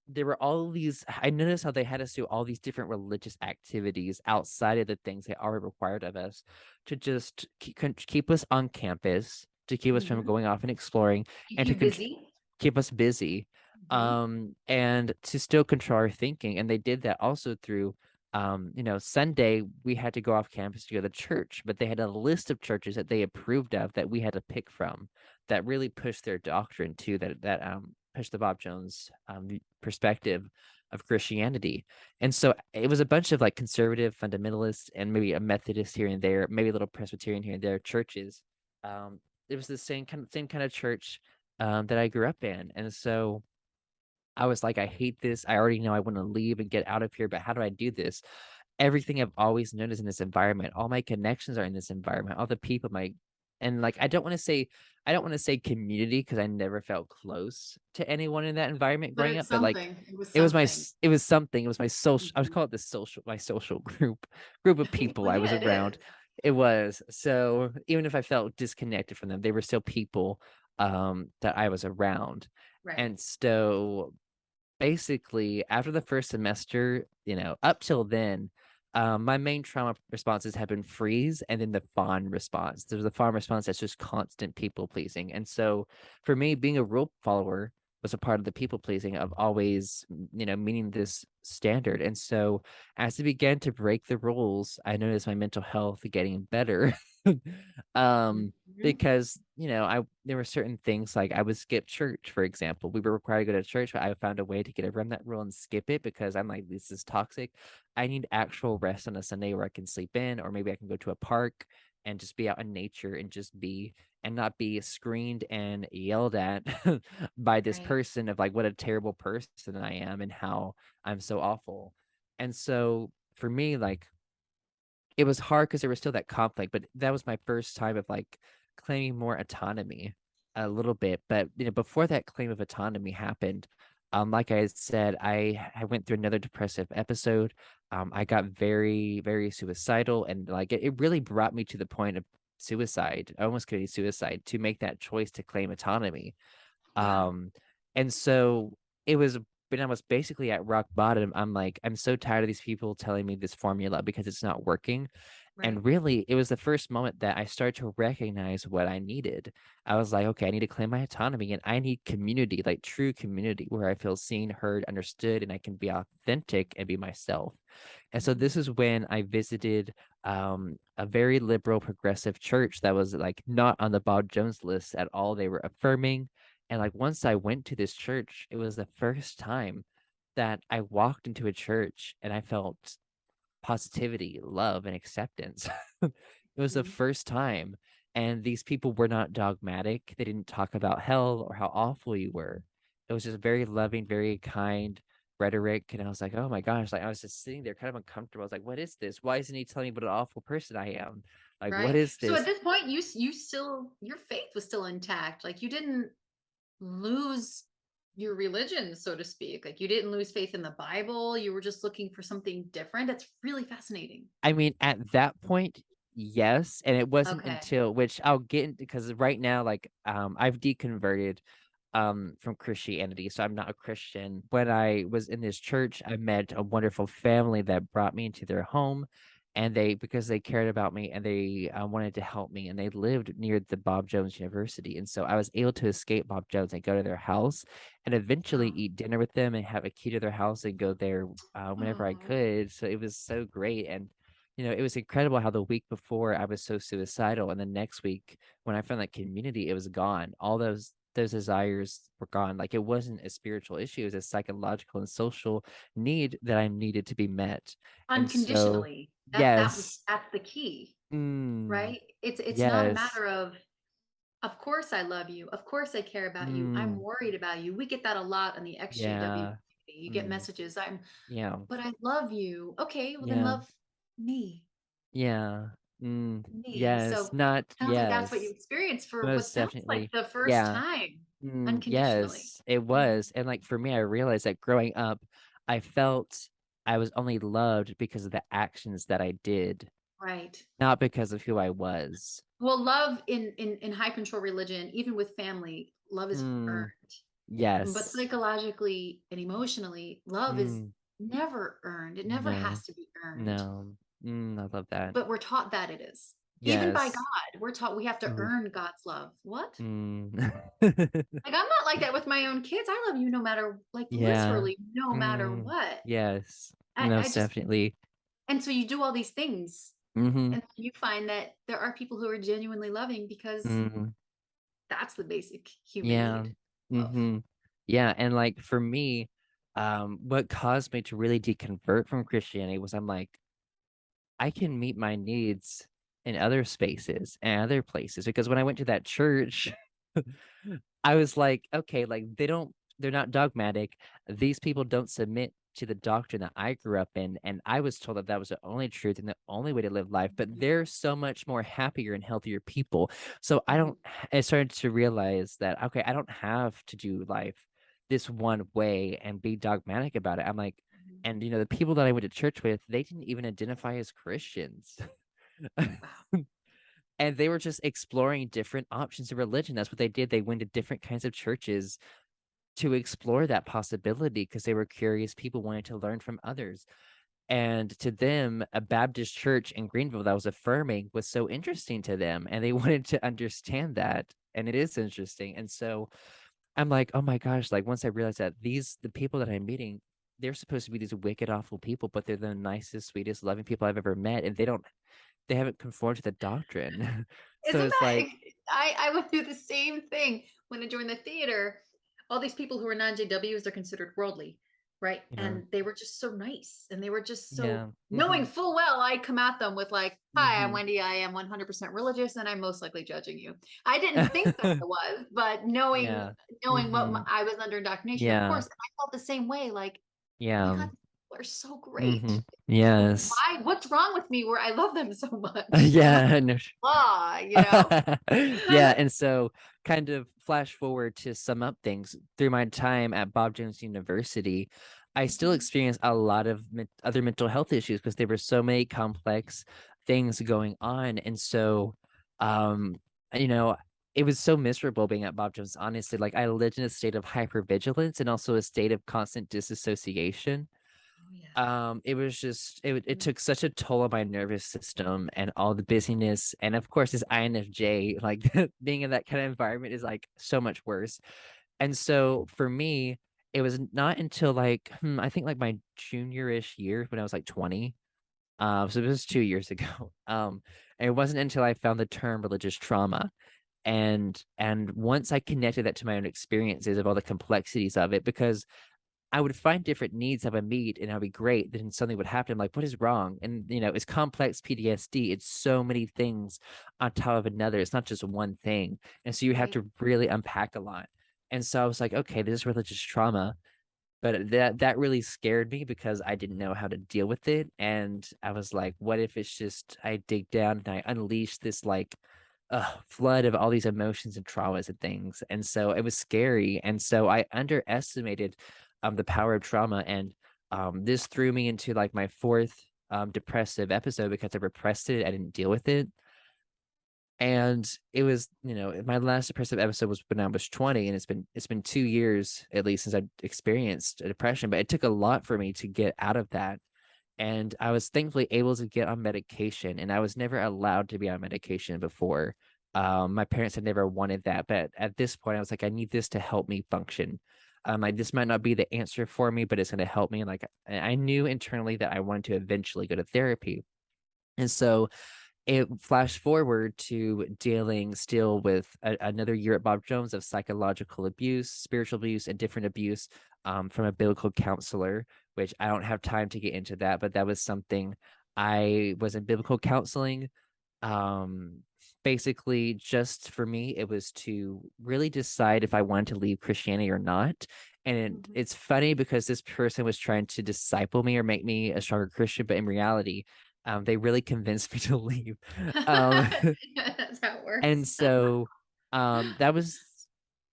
there were all these I noticed how they had us do all these different religious activities outside of the things they already required of us to just keep us on campus, to keep us from Mhm. going off and exploring, Keep and you to busy. keep us busy, Mhm. and to still control our thinking. And they did that also through Sunday we had to go off campus to go to church, but they had a list of churches that they approved of that we had to pick from that really pushed their doctrine too, that pushed the Bob Jones perspective of Christianity. And so it was a bunch of like conservative fundamentalists and maybe a Methodist here and there, maybe a little Presbyterian here and there churches. It was the same kind of church that I grew up in. And so I was like, I hate this. I already know I want to leave and get out of here, but how do I do this? Everything I've always known is in this environment. All my connections are in this environment. All the people, and like I don't want to say community because I never felt close to anyone in that environment But growing it's up. But like something. It was it was something. it was something. It was my social. I was Mhm. call it my social group of people Well, I yeah, was it is. around. It was so even if I felt disconnected from them, they were still people that I was around. Right. And so basically after the first semester, up till then, my main trauma responses have been freeze and then the fawn response. There's the fawn response that's just constant people pleasing. And so for me, being a rule follower was a part of the people pleasing of always, meeting this standard. And so as I began to break the rules, I noticed my mental health getting better. um Mhm. because I there were certain things like I would skip church, for example. We were required to go to church, but I found a way to get around that rule and skip it because I'm like, this is toxic. I need actual rest on a Sunday where I can sleep in, or maybe I can go to a park and just be out in nature and just be and not be screened and yelled at by this Right. person of like what a terrible person I am and how I'm so awful. And so for me, like it was hard because there was still that conflict, but that was my first time of like claiming more autonomy a little bit. But before that claim of autonomy happened, like I had said, I went through another depressive episode. I got very, very suicidal, and like it really brought me to the point of suicide. I almost committed suicide to make that choice to claim autonomy. Wow. Um, and so it was when I was basically at rock bottom, I'm like, I'm so tired of these people telling me this formula because it's not working. Right. And really, it was the first moment that I started to recognize what I needed. I was like, okay, I need to claim my autonomy and I need community, like true community where I feel seen, heard, understood, and I can be authentic and be myself. And so Mhm. this is when I visited a very liberal progressive church that was like not on the Bob Jones list at all. They were affirming. And like once I went to this church, it was the first time that I walked into a church and I felt positivity, love, and acceptance. It was the Mhm. first time. And these people were not dogmatic. They didn't talk about hell or how awful you were. It was just very loving, very kind rhetoric. And I was like, oh my gosh, like I was just sitting there kind of uncomfortable. I was like, what is this? Why isn't he telling me what an awful person I am? Like, what Right. is So at this? this point, you still your faith was still intact. Like you didn't lose your religion, so to speak. Like you didn't lose faith in the Bible. You were just looking for something different. That's really fascinating. I mean, at that point, yes. And it wasn't Okay. until which I'll get into because right now, like I've deconverted from Christianity. So I'm not a Christian. When I was in this church, I met a wonderful family that brought me into their home. And they, because they cared about me and they wanted to help me, and they lived near the Bob Jones University. And so I was able to escape Bob Jones and go to their house and eventually Oh. eat dinner with them and have a key to their house and go there whenever I Oh. could. So it was so great. And, it was incredible how the week before I was so suicidal. And the next week, when I found that community, it was gone. All those desires were gone. Like it wasn't a spiritual issue, it was a psychological and social need that I needed to be met. And so, Unconditionally. yes. That's the key, Mm, right? It's not a yes. matter of course I love you. Of course I care about you. I'm Mm, worried about you. We get that a lot on the XJW yeah. community. You get Mm, messages, yeah. but I love you. Okay, well then Yeah. love me. Yeah. So Yes. Not sounds like that's what you yes. experienced for what Most sounds like definitely. the first Yeah. time, unconditionally. Yes, it Mhm. was. And like for me, I realized that growing up, I felt I was only loved because of the actions that I did, Right. not because of who I was. Well, love in high control religion, even with family, love is earned. Mm, But yes. psychologically and emotionally, love is Mm, never earned. It never no. has to be earned. No. I love that. But we're taught that it is. Even by Yes. God, we're taught we have to Ooh. earn God's love. What? Mm. Like I'm not like that with my own kids. I love you no matter, like Yeah. literally no matter Mm, what. yes. I Most just definitely. and so you do all these things Mm-hmm. and you find that there are people who are genuinely loving because Mm, that's the basic human yeah. need. Love. Mm-hmm. Yeah. And like for me, what caused me to really deconvert from Christianity was I'm like, I can meet my needs in other spaces and other places because when I went to that church, I was like, okay, like they're not dogmatic. These people don't submit to the doctrine that I grew up in. And I was told that that was the only truth and the only way to live life. But Mhm. they're so much more happier and healthier people. So Mhm. I started to realize that, okay, I don't have to do life this one way and be dogmatic about it. I'm like, Mhm. and the people that I went to church with, they didn't even identify as Christians. Wow. And they were just exploring different options of religion. That's what they did. They went to different kinds of churches to explore that possibility because they were curious people wanting to learn from others. And to them, a Baptist church in Greenville that was affirming was so interesting to them. And they wanted to understand that. And it is interesting. And so I'm like, oh my gosh, like once I realized that the people that I'm meeting, they're supposed to be these wicked, awful people, but they're the nicest, sweetest, loving people I've ever met. And they haven't conformed to the doctrine. So Isn't it's that like, I went through the same thing when I joined the theater. All these people who are non-JWs, they're considered worldly, right? yeah, And they were just so nice. And they were just so yeah, knowing full well I'd come at them with like, "Hi, I'm hmm Wendy. I am 100% religious and I'm most likely judging you." I didn't think that I was, but knowing yeah, knowing what hmm I was under indoctrination, of yeah, course, and I felt the same way like, "Oh my yeah, God, these people are so hmm great. yes, Why? What's wrong with me where I love them so much? What am I yeah, no, flaw, you know?" yeah. And so, kind of flash forward to sum up things through my time at Bob Jones University, I still Mhm. experienced a lot of other mental health issues because there were so many complex things going on. And so, um, you know, it was so miserable being at Bob Jones, honestly. Like I lived in a state of hypervigilance and also a state of constant disassociation. Oh yeah. It was just it Mhm. took such a toll on my nervous system and all the busyness. And of course, this INFJ, like being in that kind of environment is like so much worse. And so for me, it was not until like I think like my junior-ish year when I was like 20. So it was 2 years ago. And it wasn't until I found the term religious trauma and once I connected that to my own experiences of all the complexities of it, because I would find different needs I would meet and I'd be great. Then something would happen. I'm like, what is wrong? And it's complex PTSD. It's so many things on top of another. It's not just one thing. And so you have Right. to really unpack a lot. And so I was like, okay, this is religious trauma. But that really scared me because I didn't know how to deal with it. And I was like, what if it's just I dig down and I unleash this like flood of all these emotions and traumas and things. And so it was scary. And so I underestimated the power of trauma. And this threw me into like my fourth depressive episode because I repressed it. I didn't deal with it. And it was, my last depressive episode was when I was 20, and it's been 2 years at least since I experienced a depression, but it took a lot for me to get out of that. And I was thankfully able to get on medication, and I was never allowed to be on medication before. My parents had never wanted that, but at this point, I was like, I need this to help me function. Like this might not be the answer for me, but it's going to help me. And like I knew internally that I wanted to eventually go to therapy, and so it flashed forward to dealing still with another year at Bob Jones of psychological abuse, spiritual abuse, and different abuse from a biblical counselor, which I don't have time to get into that, but that was something. I was in biblical counseling. Um, Basically, just for me, it was to really decide if I wanted to leave Christianity or not. And Mhm. it's funny because this person was trying to disciple me or make me a stronger Christian, but in reality, they really convinced me to leave. Um, That's how it and works. so that was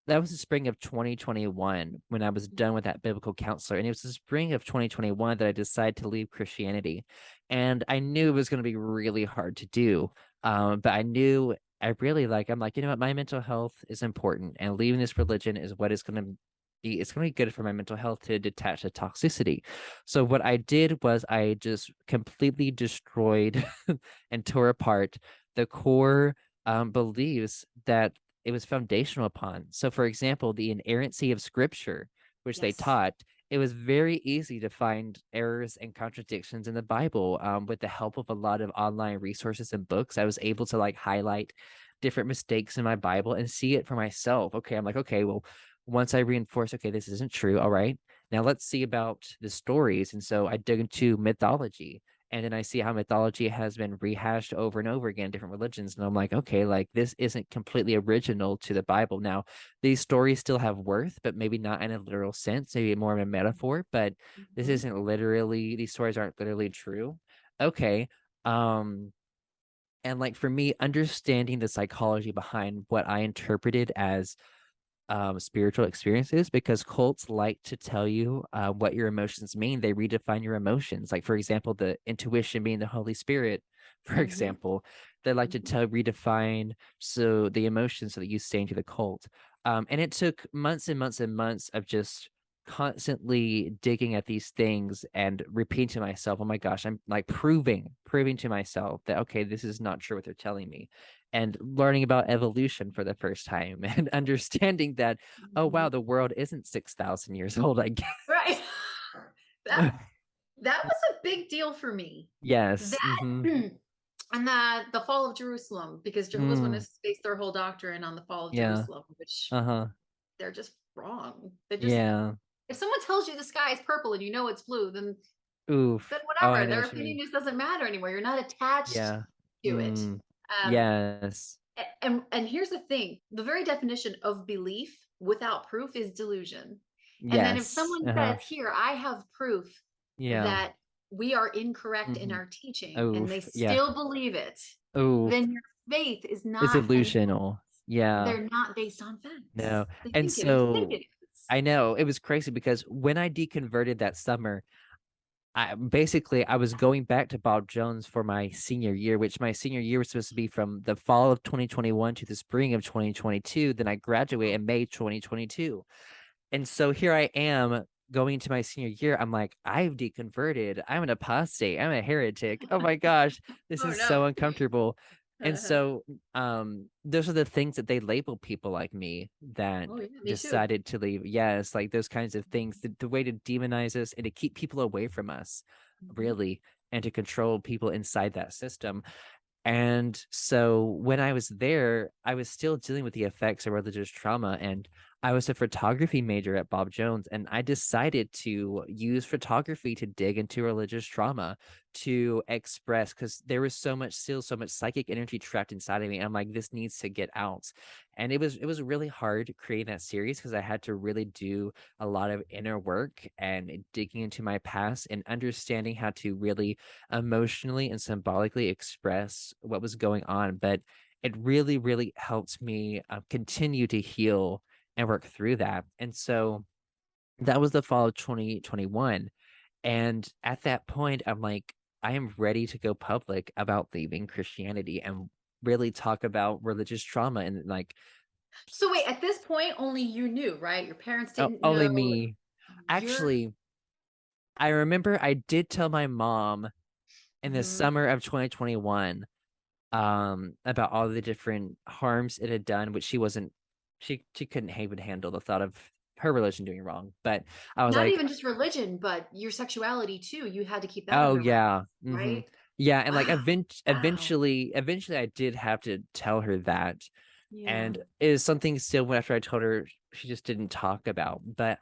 the spring of 2021 when I was done with that biblical counselor. And it was the spring of 2021 that I decided to leave Christianity. And I knew it was going to be really hard to do. But I knew I really I'm like, you know what, my mental health is important. And leaving this religion is what is going to be, it's going to be good for my mental health to detach the toxicity. So what I did was I just completely destroyed and tore apart the core beliefs that it was foundational upon. So, for example, the inerrancy of scripture, which they Yes. taught, it was very easy to find errors and contradictions in the Bible. With the help of a lot of online resources and books, I was able to like highlight different mistakes in my Bible and see it for myself. Okay, I'm like, okay, well, once I reinforce, okay, this isn't true. All right, now let's see about the stories. And so I dug into mythology, and then I see how mythology has been rehashed over and over again in different religions. And I'm like, okay, like this isn't completely original to the Bible. Now, these stories still have worth, but maybe not in a literal sense, maybe more of a metaphor, but this Mhm. isn't literally, these stories aren't literally true. Okay. Um, and like for me, understanding the psychology behind what I interpreted as spiritual experiences, because cults like to tell you what your emotions mean. They redefine your emotions. Like, for example, the intuition being the Holy Spirit, for Mhm. example, they like to Mhm. tell redefine so the emotions so that you stay into the cult. And it took months and months and months of just constantly digging at these things and repeating to myself, oh my gosh, I'm like proving to myself that okay, this is not true what they're telling me, and learning about evolution for the first time and understanding that, oh wow, Mhm. the world isn't 6,000 years old, I Right. guess. That that was a big deal for me. Yes. That and the fall of Jerusalem, because Jehovah's Mm, Witnesses base their whole doctrine on the fall of yeah. Jerusalem, which Uh-huh. they're just wrong. They just Yeah. if someone tells you the sky is purple and you know it's blue, then Oof. Oh, I whatever. know Their what you opinion mean. just doesn't matter anymore. You're not attached Yeah. to it. Mm. Um, Yes. and here's the thing: the very definition of belief without proof is delusion. And then if Yes. someone Uh-huh. says, "Here, I have proof Yeah. that we are incorrect in Mm-hmm. our teaching," and they Oof. Yeah. still believe it, Oof. then your faith is It's not based. illusional. Yeah. They're not based on facts. No. They And think it is. They think so it is. I know it was crazy because when I deconverted that summer, I was going back to Bob Jones for my senior year, which my senior year was supposed to be from the fall of 2021 to the spring of 2022. Then I graduate in May 2022. And so here I am going into my senior year. I'm like, I've deconverted. I'm an apostate. I'm a heretic. Oh my gosh, this Oh is no. so uncomfortable. And so those are the things that they label people like me that Oh yeah, me too. decided to leave. Yes, like those kinds of things, the way to demonize us and to keep people away from us, Mhm. really, and to control people inside that system. And so when I was there, I was still dealing with the effects of religious trauma. And I was a photography major at Bob Jones. And I decided to use photography to dig into religious trauma, to express, because there was still so much psychic energy trapped inside of me. I'm like, this needs to get out. And it was really hard creating that series because I had to really do a lot of inner work and digging into my past and understanding how to really emotionally and symbolically express what was going on. But it really, really helped me continue to heal and work through that. And so that was the fall of 2021. And at that point, I'm like, I am ready to go public about leaving Christianity and really talk about religious trauma and like So wait, at this point, only you knew, right? Your parents didn't only know. me. You're. Actually, I remember I did tell my mom in the Mhm. summer of 2021 about all the different harms it had done, which she couldn't even handle the thought of her religion doing wrong. But I was Not like, even just religion, but your sexuality too. You had to keep that oh under wraps, yeah, right? yeah, and like Wow. Wow. eventually I did have to tell her that, Yeah. and it is something still after I told her she just didn't talk about. But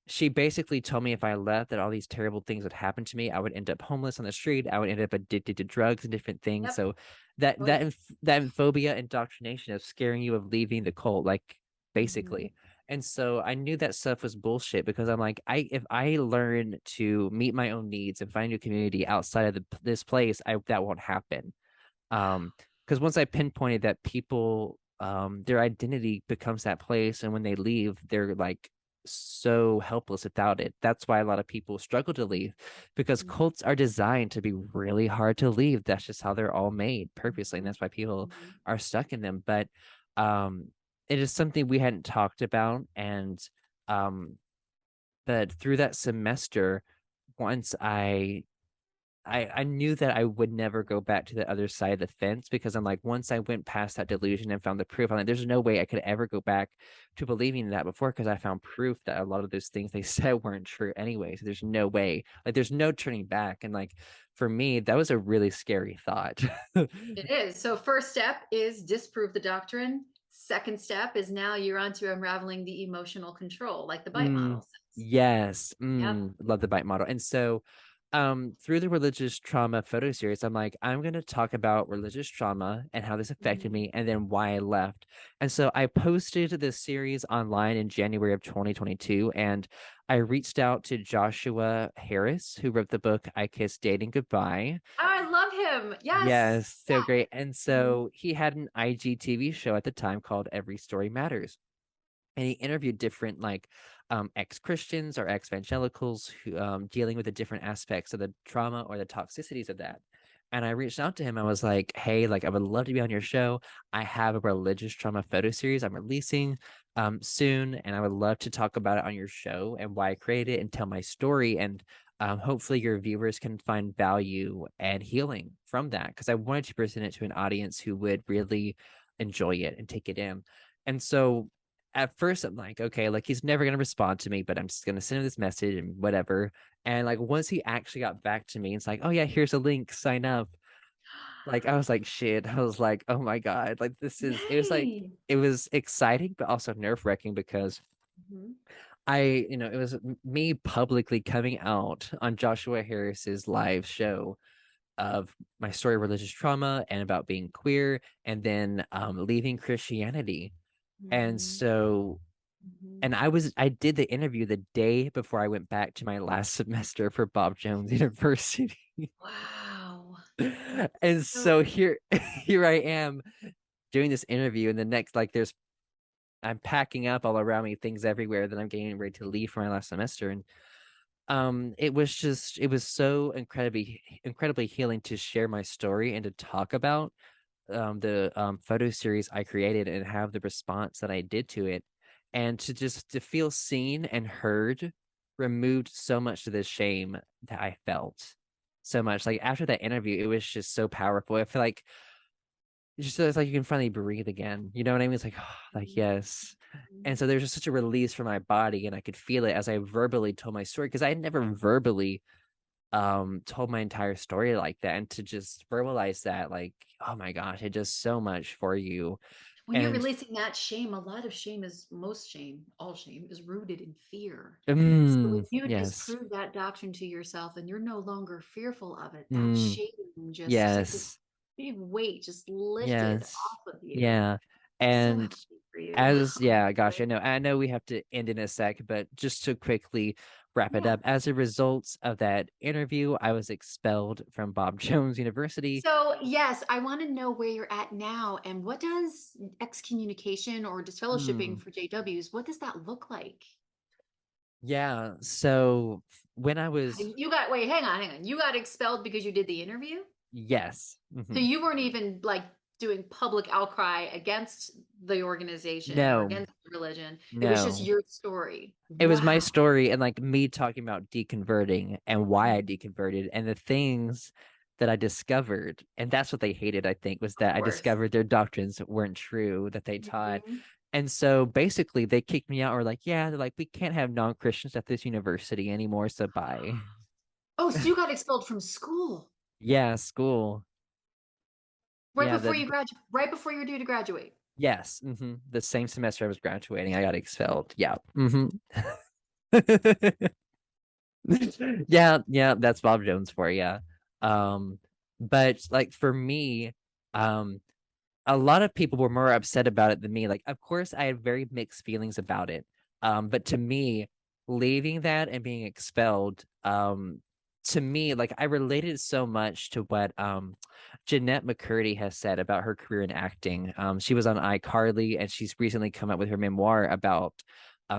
she basically told me if I left that all these terrible things would happen to me. I would end up homeless on the street. I would end up addicted to drugs and different things. Yep. So that Oh that yeah. inf- that phobia indoctrination of scaring you of leaving the cult, like Mhm. basically. And so I knew that stuff was bullshit because I'm like, if I learn to meet my own needs and find a community outside of this place, I that won't happen. Wow. Because once I pinpointed that people, their identity becomes that place, and when they leave, they're like so helpless without it. That's why a lot of people struggle to leave, because Mhm. cults are designed to be really hard to leave. That's just how they're all made purposely, and Mhm. that's why people Mhm. are stuck in them. But um, it is something we hadn't talked about, and um, but through that semester, once I knew that I would never go back to the other side of the fence because I'm like, once I went past that delusion and found the proof, I'm like, there's no way I could ever go back to believing that before because I found proof that a lot of those things they said weren't true anyway. So there's no way, like, there's no turning back. And like, for me, that was a really scary thought. It is. So first step is disprove the doctrine. Second step is now you're on to unraveling the emotional control, like the bite Mm, model says. yes. Yep. Love the bite model. And so through the religious trauma photo series, I'm like, I'm gonna talk about religious trauma and how this affected Mhm. me and then why I left. And so I posted this series online in January of 2022, and I reached out to Joshua Harris, who wrote the book I Kissed Dating Goodbye. I love him. Yes. Yes, so great. And Mhm. so he had an IGTV show at the time called Every Story Matters, and he interviewed different like ex-Christians or ex-evangelicals who dealing with the different aspects of the trauma or the toxicities of that. And I reached out to him. I was like, hey, like I would love to be on your show. I have a religious trauma photo series I'm releasing soon, and I would love to talk about it on your show and why I created it and tell my story. And hopefully your viewers can find value and healing from that, because I wanted to present it to an audience who would really enjoy it and take it in. And so at first I'm like, okay, like he's never gonna respond to me, but I'm just gonna send him this message and whatever. And like once he actually got back to me, it's like, oh yeah, here's a link, sign up. Like I was like, shit. I was like, oh my God, like this is it was like Yay. it was exciting, but also nerve-wracking because Mhm. it was me publicly coming out on Joshua Harris's live show of my story of religious trauma and about being queer and then leaving Christianity. And Mhm. so Mhm. and I did the interview the day before I went back to my last semester for Bob Jones University. Wow. And So so here I am doing this interview, and the next like there's I'm packing up all around me, things everywhere that I'm getting ready to leave for my last semester. And It was so incredibly healing to share my story and to talk about the photo series I created and have the response that I did to it, and to just to feel seen and heard removed so much of the shame that I felt. So much like after that interview, it was just so powerful. I feel like it's like you can finally breathe again. You know what I mean? It's like, like yes. And so there's just such a release from my body, and I could feel it as I verbally told my story because I had never verbally told my entire story like that, and to just verbalize that, like, oh my gosh, it does so much for you. When you're And releasing that shame, a lot of shame is most shame, all shame is rooted in fear. So when you yes. disprove that doctrine to yourself and you're no longer fearful of it, that Mm, shame just, it's like this yes. big weight just lifted Yes. off of you. Yeah. I'm so And happy for you. as I'm yeah, gosh, sorry. I know we have to end in a sec, but just to quickly wrap it Yeah. up, as a result of that interview, I was expelled from Bob Jones University. So yes, I want to know where you're at now and what does excommunication or disfellowshipping Hmm. for JWs, what does that look like? Yeah. So when I was You got, wait, hang on. You got expelled because you did the interview? yes. So Mhm. you weren't even like doing public outcry against the organization or No, against the religion. It was just no. your story. It was my Wow. story and like me talking about deconverting and why Mhm. I deconverted and the things that I discovered. And that's what they hated, I think, was Of that I course. discovered their doctrines weren't true, that they taught. Mhm. And so basically they kicked me out, or like, yeah, they're like, we can't have non-Christians at this university anymore, so bye. Oh, so you got expelled from school Yeah, school. right Yeah, before you graduate, right before you're due to graduate. yes. The same semester I was graduating, I got expelled. Yeah. Yeah, yeah, that's Bob Jones for you. Um, but like for me, um, a lot of people were more upset about it than me. Like, of course, I had very mixed feelings about it. But to me, leaving that and being expelled, to me, like I related so much to what Jeanette McCurdy has said about her career in acting. She was on iCarly, and she's recently come out with her memoir about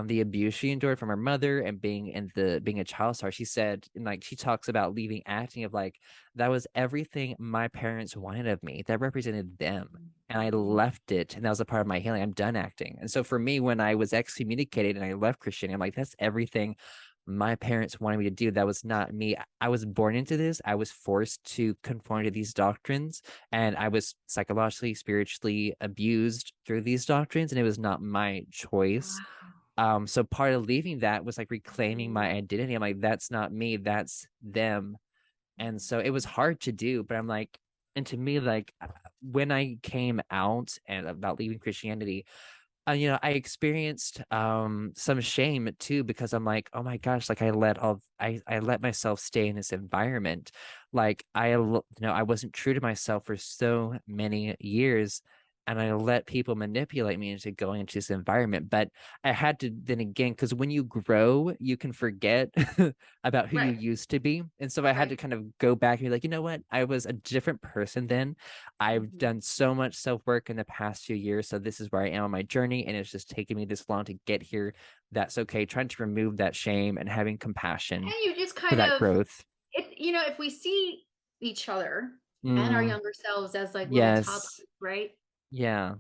the abuse she endured from her mother and being a child star. She said, and like she talks about leaving acting, of like that was everything my parents wanted of me. That represented them, and I Mhm. left it, and that was a part of my healing. I'm done acting. And so for me, when I was excommunicated and I left Christianity, I'm like, that's everything my parents wanted me to do. That was not me. I was born into this. I was forced to conform to these doctrines, and I was psychologically, spiritually abused through these doctrines, and it was not my choice. Wow. So part of leaving that was like reclaiming Mhm. my identity. I'm like, that's not me, that's them. And so it was hard to do, but I'm like, and to me, like when I came out and about leaving Christianity, I experienced some shame too, because I'm like, oh my gosh, like I let myself stay in this environment. Like I wasn't true to myself for so many years, and I let people manipulate me into going into this environment. But I had to then again, because when you grow, you can forget about who you Right. used to be. And so I had to Right. kind of go back and be like, you know what? I was a different person then. I've Mhm. done so much self work in the past few years. So this is where I am on my journey. And it's just taken me this long to get here. That's okay. Trying to remove that shame and having compassion And you just for kind that of, growth. if we see each other and our Mm, younger selves as like little toddlers, yes. right? Yeah.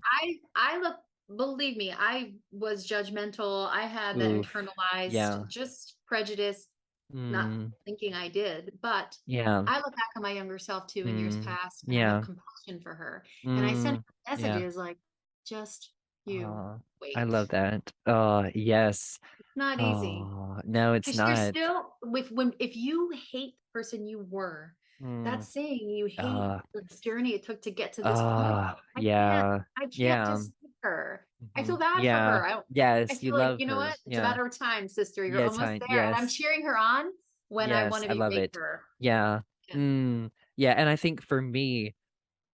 I look, believe me, I was judgmental. I had that Oof. internalized Yeah. just prejudice, not Mm, thinking I did, but yeah. I look back at my younger self too in years Mm, past and I have yeah. compassion for her. And I send Mm, her yeah. messages like, just you Oh, I wait. love that. Oh, yes. It's not easy. Oh, no, it's Because there's not. still with when if you hate the person you were, Mm, that's saying you hate uh, the journey it took to get to this point. I can't, yeah. I can't Yeah. just hate her. I Hmm. feel bad for Yeah. her. I Yes, you feel like, love you know her. what? It's a Yeah. matter of time, sister. You're Yeah, almost time. there. And I'm Yes. cheering her on when I want Yes, to I be love right it. for her. Yeah. Yeah. Mm. Yeah, and I think for me,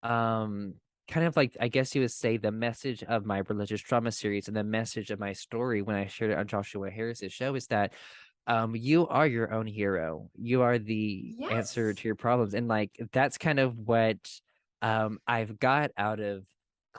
kind of like I guess you would say the message of my religious trauma series and the message of my story when I shared it on Joshua Harris's show is that you are your own hero. You are the answer Yes. to your problems. And like that's kind of what I've got out of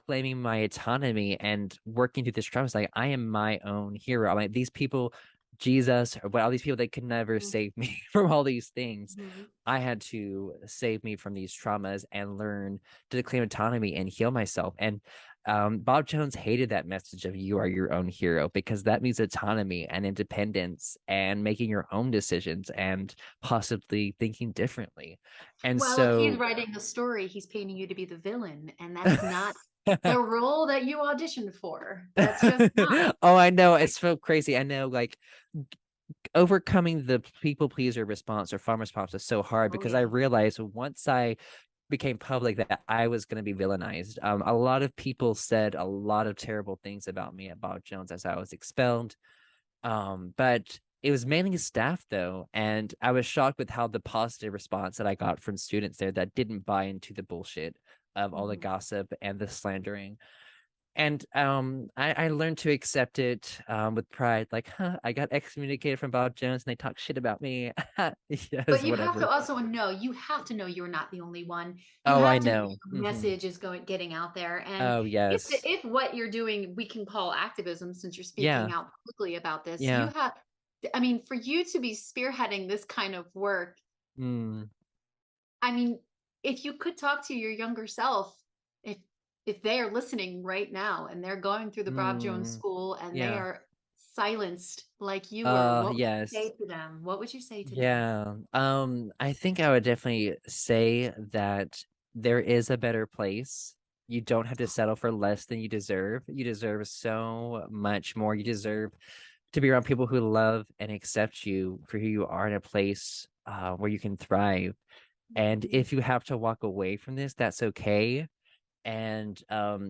claiming my autonomy and working through this trauma. It's like I am my own hero. I'm like these people Jesus or what all these people, they could never Mhm. save me from all these things. Mhm. I had to save me from these traumas and learn to claim autonomy and heal myself. And Bob Jones hated that message of you are your own hero because that means autonomy and independence and making your own decisions and possibly thinking differently. And Well, if he's so writing a story, he's painting you to be the villain, and that's not the role that you auditioned for. That's just not. Oh, I know. It's so crazy. I know, like, overcoming the people pleaser response or farm response is so hard Oh because I yeah. realized once I became public that I was going to be villainized. A lot of people said a lot of terrible things about me at Bob Jones as I was expelled. But it was mainly staff though, and I was shocked with how the positive response that I got from students there that didn't buy into the bullshit of all the Mhm. gossip and the slandering. And I learned to accept it with pride. Like, huh, I got excommunicated from Bob Jones, and they talk shit about me. But Yes, you have to whatever. also know, you have to know you're not the only one. You Oh, I have to know know. your message is getting out there. And Oh, yes. if what you're doing we can call activism, since you're speaking Yeah. out publicly about this, you Yeah. have, I mean, for you to be spearheading this kind of work, Mm, I mean, if you could talk to your younger self, if if they are listening right now and they're going through the Bob Jones mm, school and they yeah. are silenced like you were, what would you say Yes. to them? What would you say to them? Yeah. I think I would definitely say that there is a better place. You don't have to settle for less than you deserve. You deserve so much more. You deserve to be around people who love and accept you for who you are in a place where you can thrive. And Mhm. if you have to walk away from this, that's okay. And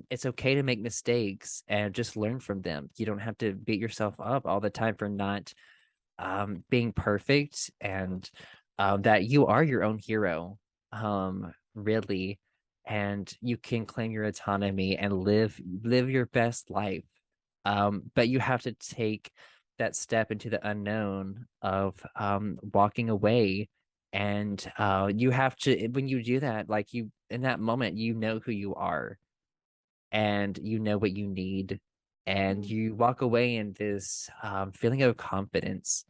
it's okay to make mistakes and just learn from them. You don't have to beat yourself up all the time for not being perfect, and that you are your own hero, really, and you can claim your autonomy and live your best life. But you have to take that step into the unknown of walking away. And you have to, when you do that, like you, in that moment, you know who you are and you know what you need. And Mhm. you walk away in this feeling of confidence,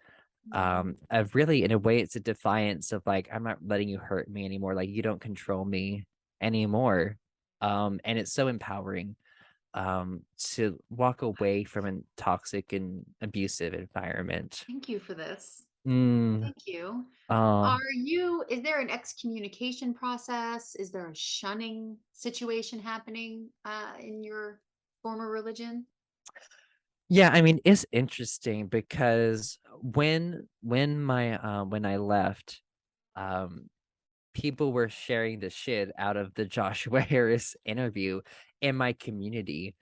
Mhm. of really, in a way, it's a defiance of like, I'm not letting you hurt me anymore. Like, you don't control me anymore. And it's so empowering to walk away from a toxic and abusive environment. Thank you for this. Mm, Thank you. uh, Is there an excommunication process? Is there a shunning situation happening in your former religion? yeah, I mean, it's interesting because when I left, um, people were sharing the shit out of the Joshua Harris interview in my community,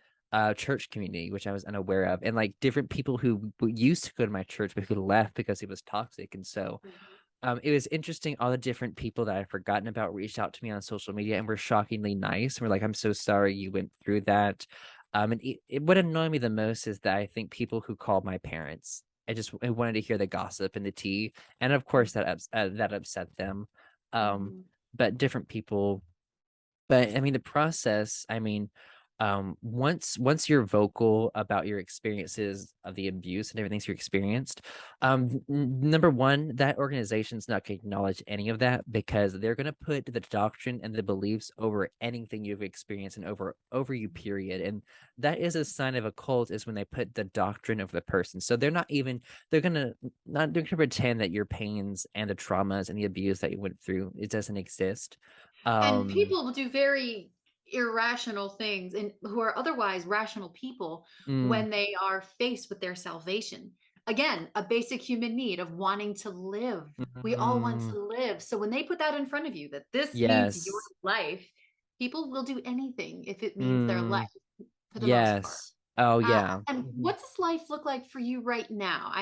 church community, which I was unaware of, and like different people who used to go to my church but who left because it was toxic. And so Mhm. it was interesting. All the different people that I've forgotten about reached out to me on social media and were shockingly nice. And were like, I'm so sorry you went through that. And what annoyed me the most is that I think people who called my parents, I wanted to hear the gossip and the tea. And of course that upset them. Um, Mhm. but different people, but I mean, the process, I mean, once you're vocal about your experiences of the abuse and everything you experienced, number one, that organization's not going to acknowledge any of that because they're going to put the doctrine and the beliefs over anything you've experienced and over you, period. And that is a sign of a cult, is when they put the doctrine of the person. So they're gonna not they're gonna pretend that your pains and the traumas and the abuse that you went through, it doesn't exist. And um people do very irrational things and who are otherwise rational people Mm, when they are faced with their salvation. Again, a basic human need of wanting to live. We all want mm, to live. So when they put that in front of you, that this means your yes. life, people will do anything if it means their life Mm, for the most part. yes. Oh, yeah. And Mhm. what does life look like for you right now?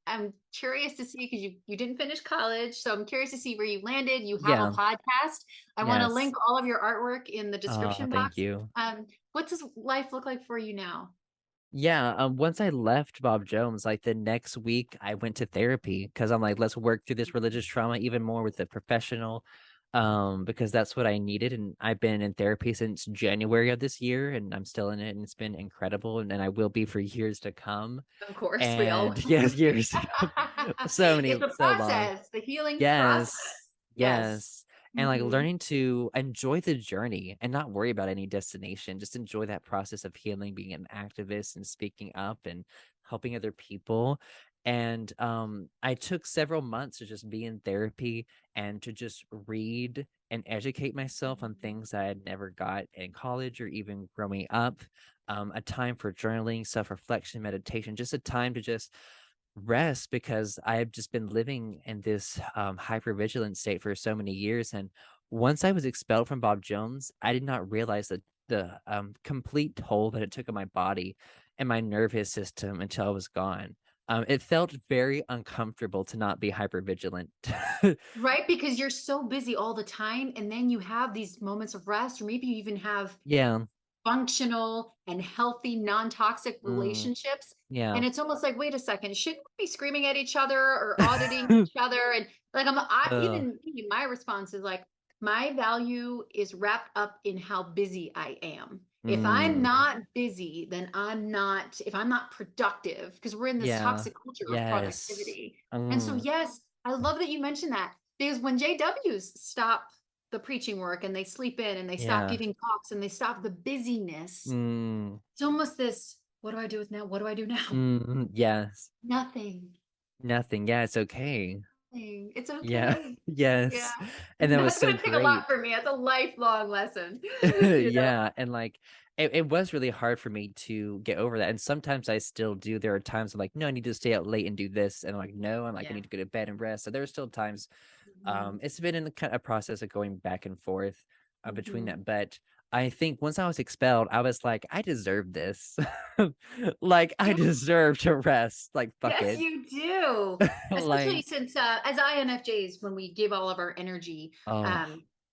I'm curious to see because you didn't finish college, so I'm curious to see where you landed. You have a Yeah. podcast. I want to Yes. link all of your artwork in the Oh, description thank box. you. What does life look like for you now? Yeah, once I left Bob Jones, like the next week I went to therapy because I'm like, let's work through this religious trauma even more with a professional. because that's what I needed. And I've been in therapy since January of this year, and I'm still in it, and it's been incredible. And I will be for years to come. Of course, we all And will. yes, years, so many, It's a so long. process, the healing process. Yes. Yes. Yes. And like Hmm. learning to enjoy the journey and not worry about any destination. Just enjoy that process of healing, being an activist and speaking up and helping other people. And I took several months to just be in therapy and to just read and educate myself on things that I had never got in college or even growing up. A time for journaling, self-reflection, meditation, just a time to just rest, because I've just been living in this hypervigilant state for so many years. And once I was expelled from Bob Jones, I did not realize that the complete toll that it took on my body and my nervous system until I was gone. It felt very uncomfortable to not be hypervigilant. Right, because you're so busy all the time, and then you have these moments of rest, or maybe you even have Yeah. functional and healthy non-toxic Mm, relationships, yeah. and it's almost like, wait a second, shouldn't we be screaming at each other or auditing each other? And like, I uh, even me, my response is like, my value is wrapped up in how busy I am. If I'm mm, not busy, then I'm not, if I'm not productive, because we're in this yeah. toxic culture of Yes. productivity. And so Mm, yes, I love that you mentioned that, because when JWs stop the preaching work and they sleep in and they stop yeah. giving talks and they stop the busyness, Mm, it's almost this, what do I do with now? What do I do now? yes. Nothing. Nothing. Yeah, it's okay. Nothing. It's Yeah. okay. Yeah. Yes. And that was That's so going to take a great. lot for me. It's a lifelong lesson, Yeah. And like it was really hard for me to get over that. And sometimes I still do. There are times I'm like, no, I need to stay out late and do this. And I'm like, no, I'm like, I Yeah. need to go to bed and rest. So there are still times. Mhm. It's been in a kind of process of going back and forth between Mhm. that. But I think once I was expelled, I was like, I deserve this. Like I Yes. deserve to rest. Like fuck Yes, it. you do. Especially Like since as INFJs, when we give all of our energy, oh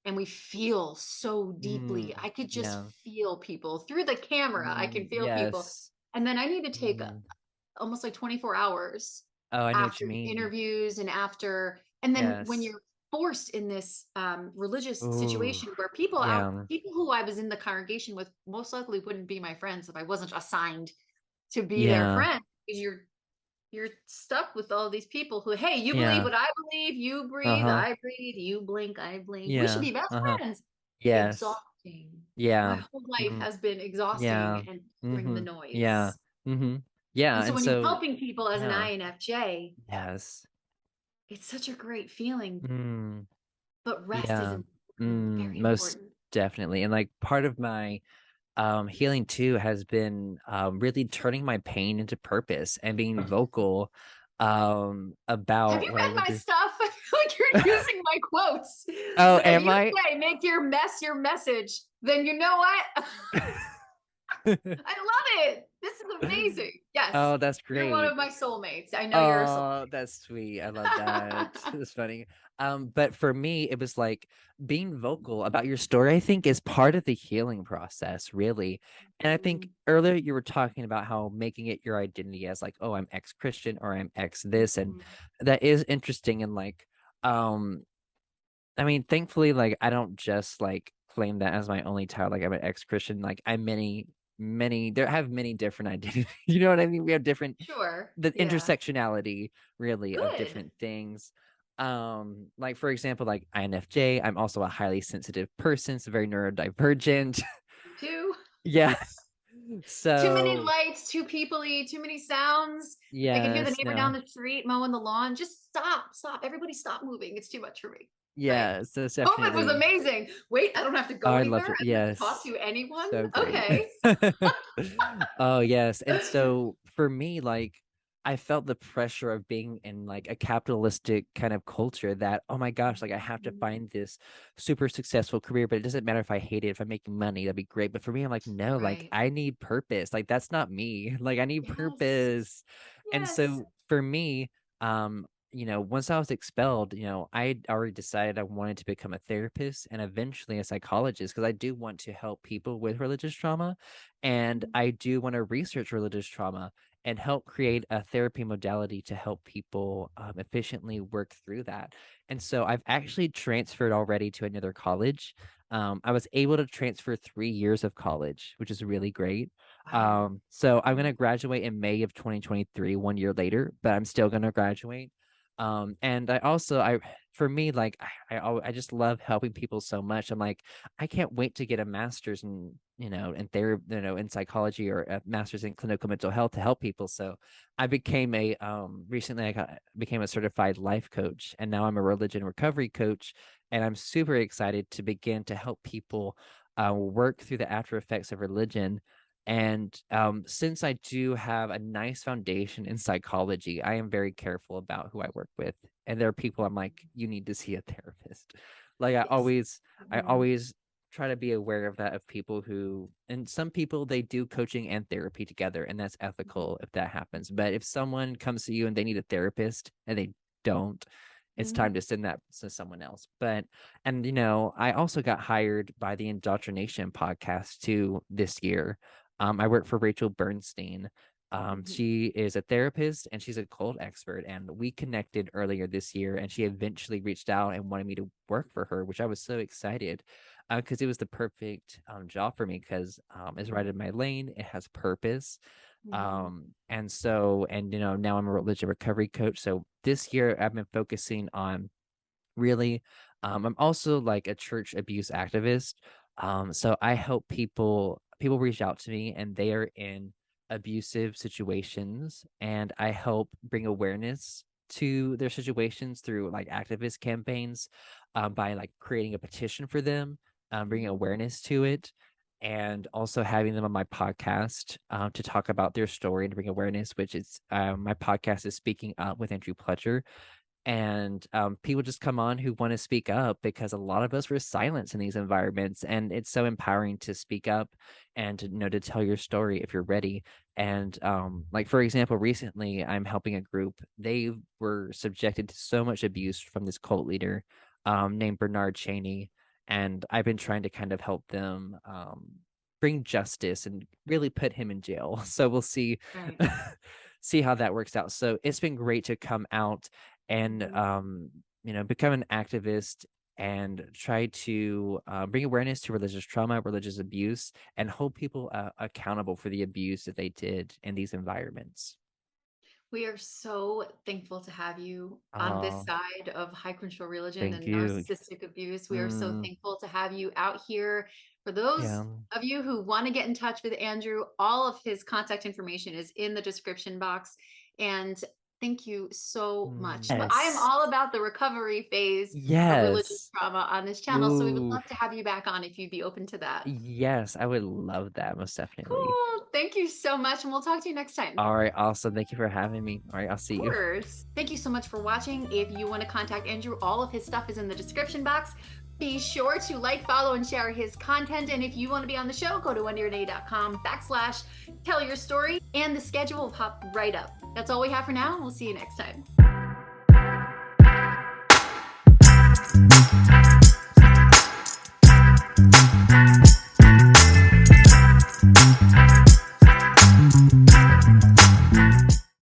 and we feel so mm, deeply, I could just yeah. feel people through the camera. I can feel people. Yes. And then I need to take Mm. almost like 24 hours Oh, I know what after you mean. interviews and after, and then when Yes. you're forced in this religious Ooh. situation where Yeah. people who I was in the congregation with most likely wouldn't be my friends if I wasn't assigned to be their Yeah. friend, because you're stuck with all these people who, hey, you believe Yeah. what I believe, you breathe, Uh-huh. I breathe, you blink, I blink. We should Yeah. be best Uh-huh. friends. Yes. Exhausting. My Yeah. whole life Mm. has been exhausting Yeah. and hearing the Mm-hmm. Yeah. noise. Mm-hmm. Yeah. And so And when you're so helping people as an yeah. INFJ, Yes. it's such a great feeling, Mm. but rest is Yeah. important, very Most important. definitely. And like part of my healing too has been really turning my pain into purpose and being vocal Have about you what I read went my through. stuff? I feel like you're using my quotes. Oh, If am you I? say make your mess your message, then you know what? I love it. This is amazing. Yes. Oh, that's You're one great. of my soulmates. I know you're a Oh, soulmate. that's sweet. I love that. That's funny. But for me, it was like being vocal about your story, I think, is part of the healing process, really. And I think Mhm. earlier you were talking about how making it your identity as like, oh, I'm ex-Christian or I'm ex this, and Mhm. that is interesting. And like, um, I mean, thankfully, like I don't just like claim that as my only title. Like I'm an ex-Christian. Like I'm many. There have many different identities. You know what I mean? We have different Sure. the Yeah. intersectionality really of Good. different things. Like for example, like INFJ, I'm also a highly sensitive person, so very neurodivergent. Too. Yeah. Too many So lights, too peoply, too many sounds. I can hear the yes, neighbor down no. the street mowing the lawn. Just stop, stop. Everybody stop moving. It's too much for me. Right. Yeah, so it's COVID was definitely amazing. Wait, I don't have to oh, go I anywhere. loved I it. don't have to talk Yes. to anyone. So great. Okay. Oh, yes. And so for me, like, I felt the pressure of being in like a capitalistic kind of culture that, oh my gosh, like I have to Mhm. find this super successful career, but it doesn't matter if I hate it, if I'm making money, that'd be great. But for me, I'm like, no, like Right. I need purpose. Like that's not me. Like I need Yes. purpose. And Yes. so for me, once I was expelled, I already decided I wanted to become a therapist and eventually a psychologist because I do want to help people with religious trauma and Mhm. I do want to research religious trauma. and help create a therapy modality to help people efficiently work through that. And so I've actually transferred already to another college. I was able to transfer 3 years of college, which is really great. Wow. So I'm going Mhm. to graduate in May of 2023, 1 year later, but I'm still going to graduate. And for me, like I just love helping people so much. I'm like, I can't wait to get a master's in therapy, in psychology, or a master's in clinical mental health to help people. So I became recently became a certified life coach, and now I'm a religion recovery coach, and I'm super excited to begin to help people work through the after effects of religion. And since I do have a nice foundation in psychology, I am very careful about who I work with. And there are people I'm like, you need to see a therapist. Like Yes. I Mhm. always try to be aware of that, of people who, and some people, they do coaching and therapy together, and that's ethical if that happens. But if someone comes to you and they need a therapist and they don't, it's Mhm. time to send that to someone else. And I also got hired by the Indoctrination podcast too this year. I work for Rachel Bernstein. Mhm. She is a therapist and she's a cult expert. And we connected earlier this year, and she eventually reached out and wanted me to work for her, which I was so excited because it was the perfect job for me, because it's right in my lane. It has purpose. Mhm. Now I'm a religion recovery coach. So this year I've been focusing on really, I'm also like a church abuse activist. So I help people reach out to me and they are in abusive situations, and I help bring awareness to their situations through like activist campaigns, by like creating a petition for them, bringing Mhm. awareness to it, and also having them on my podcast to talk about their story and bring awareness, which is my podcast is Speaking Up with Andrew Pledger. And people just come on who want to speak up, because a lot of us were silenced in these environments, and it's so empowering to speak up and to tell your story if you're ready. And like, for example, recently I'm helping a group. They were subjected to so much abuse from this cult leader named Bernard Cheney, and I've been trying to kind of help them bring justice and really put him in jail. So we'll see Right. see how that works out. So it's been great to come out and Mhm. become an activist and try to bring awareness to religious trauma, religious abuse, and hold people accountable for the abuse that they did in these environments. We are so thankful to have you on this Oh, side of high control religion thank and you. narcissistic abuse. We are so Mm, thankful to have you out here. For those yeah. of you who want to get in touch with Andrew, all of his contact information is in the description box. And thank you so much. But I am Yes. all about the recovery phase of religious Yes. trauma on this channel. So we would Ooh. love to have you back on if you'd be open to that. Yes, I would love that, most definitely. Cool. Thank you so much. And we'll talk to you next time. All right, awesome. Thank you for having me. All right, I'll see you. Course. Thank you so much for watching. If you want to contact Andrew, all of his stuff is in the description box. Be sure to like, follow, and share his content. And if you want to be on the show, go to wendyrenee.com/tell your story, and the schedule will pop right up. That's all we have for now. We'll see you next time.